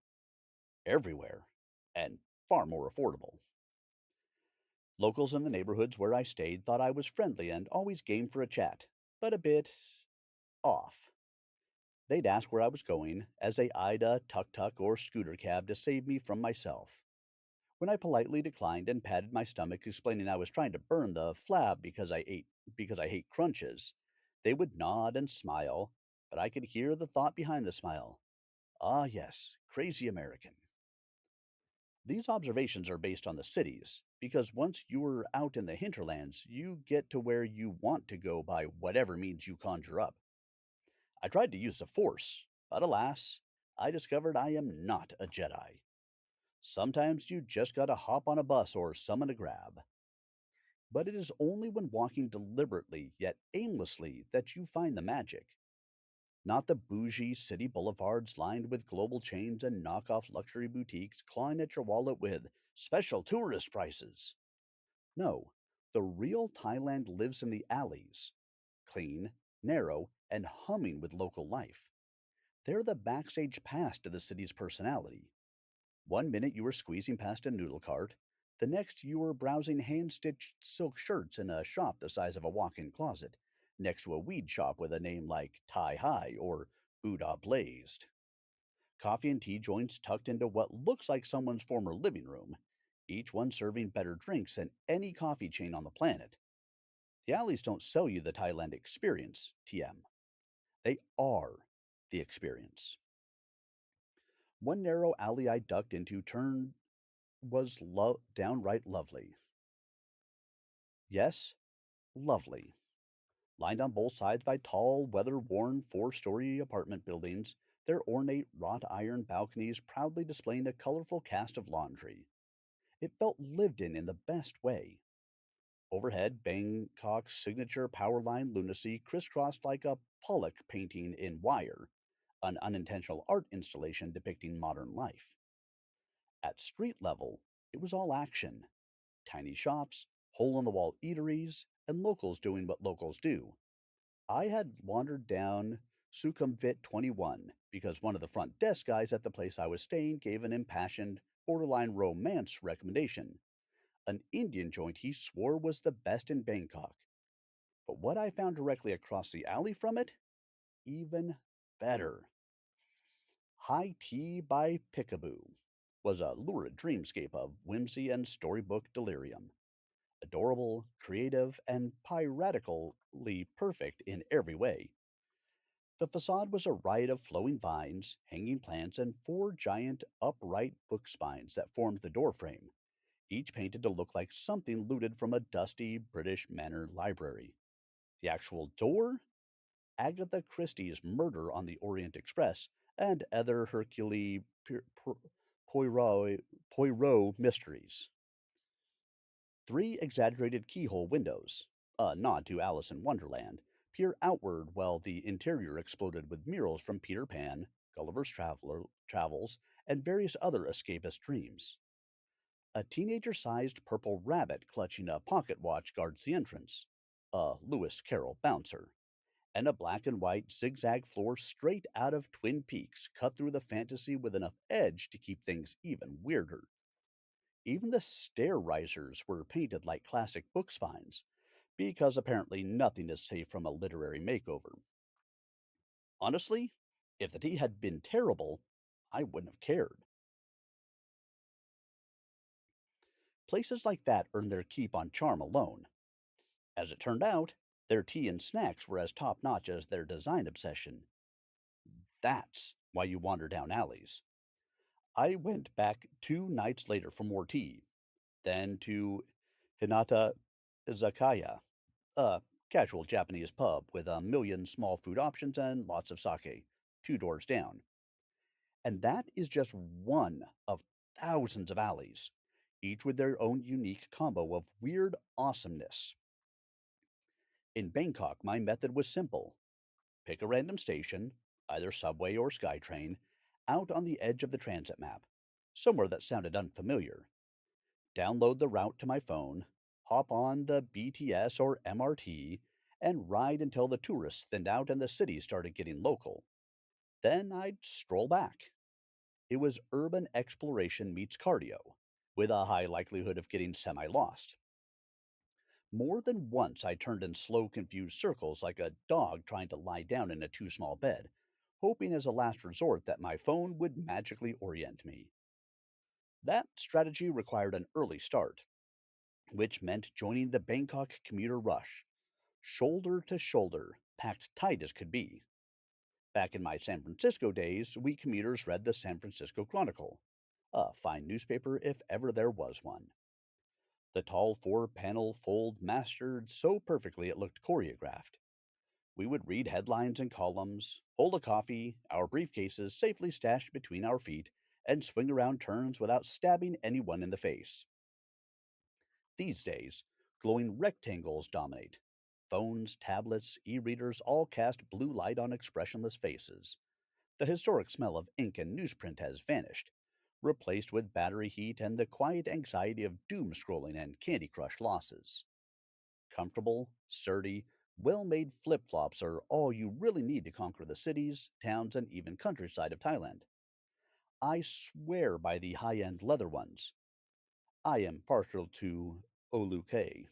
everywhere, and far more affordable. Locals in the neighborhoods where I stayed thought I was friendly and always game for a chat, but a bit off. They'd ask where I was going, as they eyed a tuk tuk or scooter cab to save me from myself. When I politely declined and patted my stomach, explaining I was trying to burn the flab because I hate crunches, they would nod and smile, but I could hear the thought behind the smile. Ah, yes, crazy American. These observations are based on the cities, because once you're out in the hinterlands, you get to where you want to go by whatever means you conjure up. I tried to use the Force, but alas, I discovered I am not a Jedi. Sometimes you just gotta hop on a bus or summon a grab. But it is only when walking deliberately yet aimlessly that you find the magic. Not the bougie city boulevards lined with global chains and knockoff luxury boutiques clawing at your wallet with special tourist prices. No, the real Thailand lives in the alleys, clean, narrow, and humming with local life. They're the backstage pass to the city's personality. One minute you were squeezing past a noodle cart, the next you were browsing hand stitched silk shirts in a shop the size of a walk in closet, next to a weed shop with a name like Thai High or Buddha Blazed. Coffee and tea joints tucked into what looks like someone's former living room, each one serving better drinks than any coffee chain on the planet. The alleys don't sell you the Thailand experience, TM. They are the experience. One narrow alley I ducked into turned was downright lovely. Yes, lovely. Lined on both sides by tall, weather worn 4-story apartment buildings, their ornate wrought iron balconies proudly displaying a colorful cast of laundry. It felt lived in the best way. Overhead, Bangkok's signature power line lunacy crisscrossed like a Pollock painting in wire, an unintentional art installation depicting modern life. At street level, it was all action: tiny shops, hole in the wall eateries, and locals doing what locals do. I had wandered down Sukhumvit 21 because one of the front desk guys at the place I was staying gave an impassioned, borderline romance recommendation, an Indian joint he swore was the best in Bangkok. But what I found directly across the alley from it, even better. High Tea by Pickaboo was a lurid dreamscape of whimsy and storybook delirium. Adorable, creative, and piratically perfect in every way. The facade was a riot of flowing vines, hanging plants, and 4 giant upright book spines that formed the doorframe, each painted to look like something looted from a dusty British manor library. The actual door? Agatha Christie's Murder on the Orient Express and other Hercule Poirot mysteries. Three exaggerated keyhole windows, a nod to Alice in Wonderland, peer outward while the interior exploded with murals from Peter Pan, Travels, and various other escapist dreams. A teenager sized purple rabbit clutching a pocket watch guards the entrance, a Lewis Carroll bouncer, and a black and white zigzag floor straight out of Twin Peaks cut through the fantasy with enough edge to keep things even weirder. Even the stair risers were painted like classic book spines, because apparently nothing is safe from a literary makeover. Honestly, if the tea had been terrible, I wouldn't have cared. Places like that earned their keep on charm alone. As it turned out, their tea and snacks were as top notch as their design obsession. That's why you wander down alleys. I went back 2 nights later for more tea, then to Hinata Izakaya, a casual Japanese pub with a million small food options and lots of sake, 2 doors down. And that is just one of thousands of alleys, each with their own unique combo of weird awesomeness. In Bangkok, my method was simple: pick a random station, either subway or SkyTrain, out on the edge of the transit map, somewhere that sounded unfamiliar. Download the route to my phone, hop on the BTS or MRT, and ride until the tourists thinned out and the city started getting local. Then I'd stroll back. It was urban exploration meets cardio, with a high likelihood of getting semi lost. More than once I turned in slow, confused circles like a dog trying to lie down in a too small bed, hoping as a last resort that my phone would magically orient me. That strategy required an early start, which meant joining the Bangkok commuter rush, shoulder to shoulder, packed tight as could be. Back in my San Francisco days, we commuters read the San Francisco Chronicle, a fine newspaper if ever there was one. The tall 4 panel fold mastered so perfectly it looked choreographed. We would read headlines and columns, hold a coffee, our briefcases safely stashed between our feet, and swing around turns without stabbing anyone in the face. These days, glowing rectangles dominate. Phones, tablets, e readers all cast blue light on expressionless faces. The historic smell of ink and newsprint has vanished, replaced with battery heat and the quiet anxiety of doom scrolling and Candy Crush losses. Comfortable, sturdy, well made flip flops are all you really need to conquer the cities, towns, and even countryside of Thailand. I swear by the high end leather ones. I am partial to Oluke.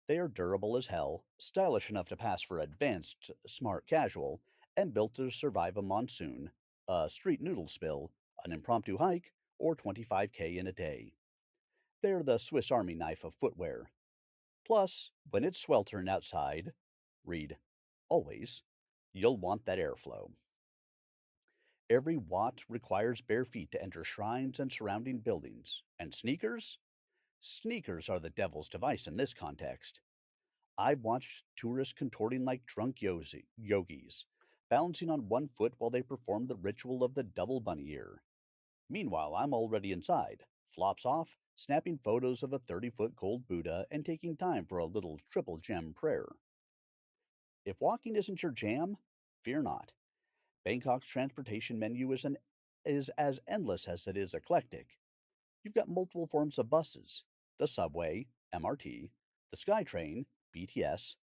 They are durable as hell, stylish enough to pass for advanced smart casual, and built to survive a monsoon, a street noodle spill, an impromptu hike, or 25K in a day. They're the Swiss Army knife of footwear. Plus, when it's sweltering outside, read always, you'll want that airflow. Every watt requires bare feet to enter shrines and surrounding buildings. And sneakers? Sneakers are the devil's device in this context. I've watched tourists contorting like drunk yogis, balancing on one foot while they perform the ritual of the double bunny ear. Meanwhile, I'm already inside, flops off, snapping photos of a 30-foot gold Buddha and taking time for a little triple gem prayer. If walking isn't your jam, fear not. Bangkok's transportation menu is as endless as it is eclectic. You've got multiple forms of buses: the subway, MRT, the SkyTrain, BTS,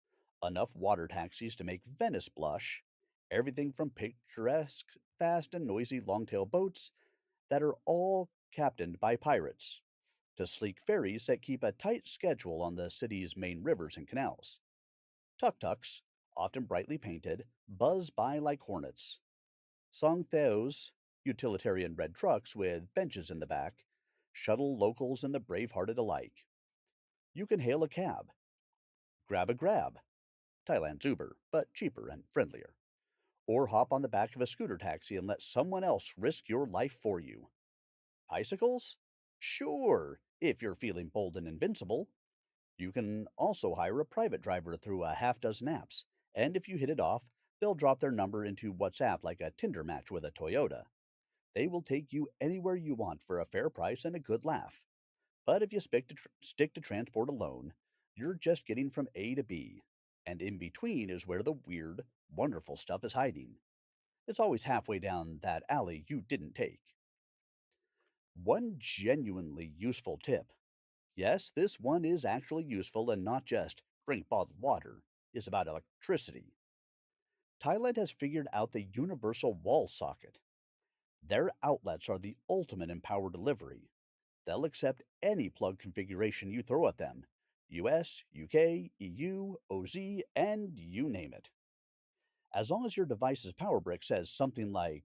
enough water taxis to make Venice blush, everything from picturesque, fast, and noisy longtail boats that are all captained by pirates, to sleek ferries that keep a tight schedule on the city's main rivers and canals. Tuk tuks, often brightly painted, buzz by like hornets. Songtheos, utilitarian red trucks with benches in the back, shuttle locals and the brave-hearted alike. You can hail a cab, grab a grab, Thailand's Uber, but cheaper and friendlier, or hop on the back of a scooter taxi and let someone else risk your life for you. Bicycles? Sure, if you're feeling bold and invincible. You can also hire a private driver through a half dozen apps, and if you hit it off, they'll drop their number into WhatsApp like a Tinder match with a Toyota. They will take you anywhere you want for a fair price and a good laugh. But if you stick to transport alone, you're just getting from A to B. And in between is where the weird, wonderful stuff is hiding. It's always halfway down that alley you didn't take. One genuinely useful tip, yes, this one is actually useful and not just drink bottled water, is about electricity. Thailand has figured out the universal wall socket. Their outlets are the ultimate in power delivery. They'll accept any plug configuration you throw at them: US, UK, EU, OZ, and you name it. As long as your device's power brick says something like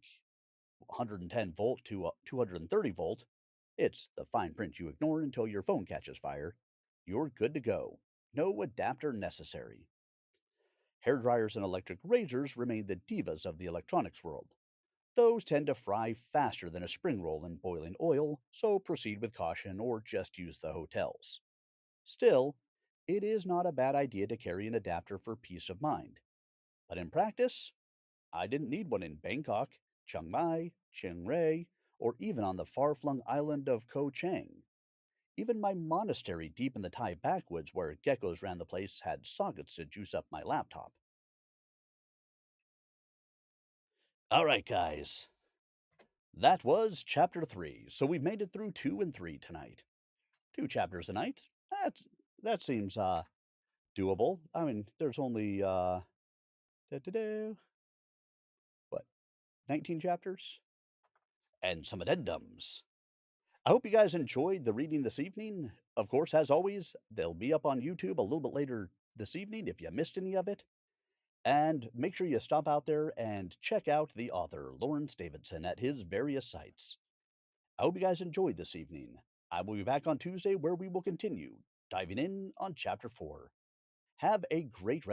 110 volt to 230 volt, it's the fine print you ignore until your phone catches fire, you're good to go. No adapter necessary. Hair dryers and electric razors remain the divas of the electronics world. Those tend to fry faster than a spring roll in boiling oil, so proceed with caution or just use the hotels. Still, it is not a bad idea to carry an adapter for peace of mind. But in practice, I didn't need one in Bangkok, Chiang Mai, Chiang Rai, or even on the far flung island of Ko Chang. Even my monastery deep in the Thai backwoods where geckos ran the place had sockets to juice up my laptop. All right, guys, that was chapter 3. So we've made it through 2 and 3 tonight. 2 chapters a night. That seems doable. I mean, there's only what, 19 chapters and some addendums. I hope you guys enjoyed the reading this evening. Of course, as always, they'll be up on YouTube a little bit later this evening if you missed any of it. And make sure you stop out there and check out the author, Lawrence Davidson, at his various sites. I hope you guys enjoyed this evening. I will be back on Tuesday where we will continue diving in on Chapter 4. Have a great rest.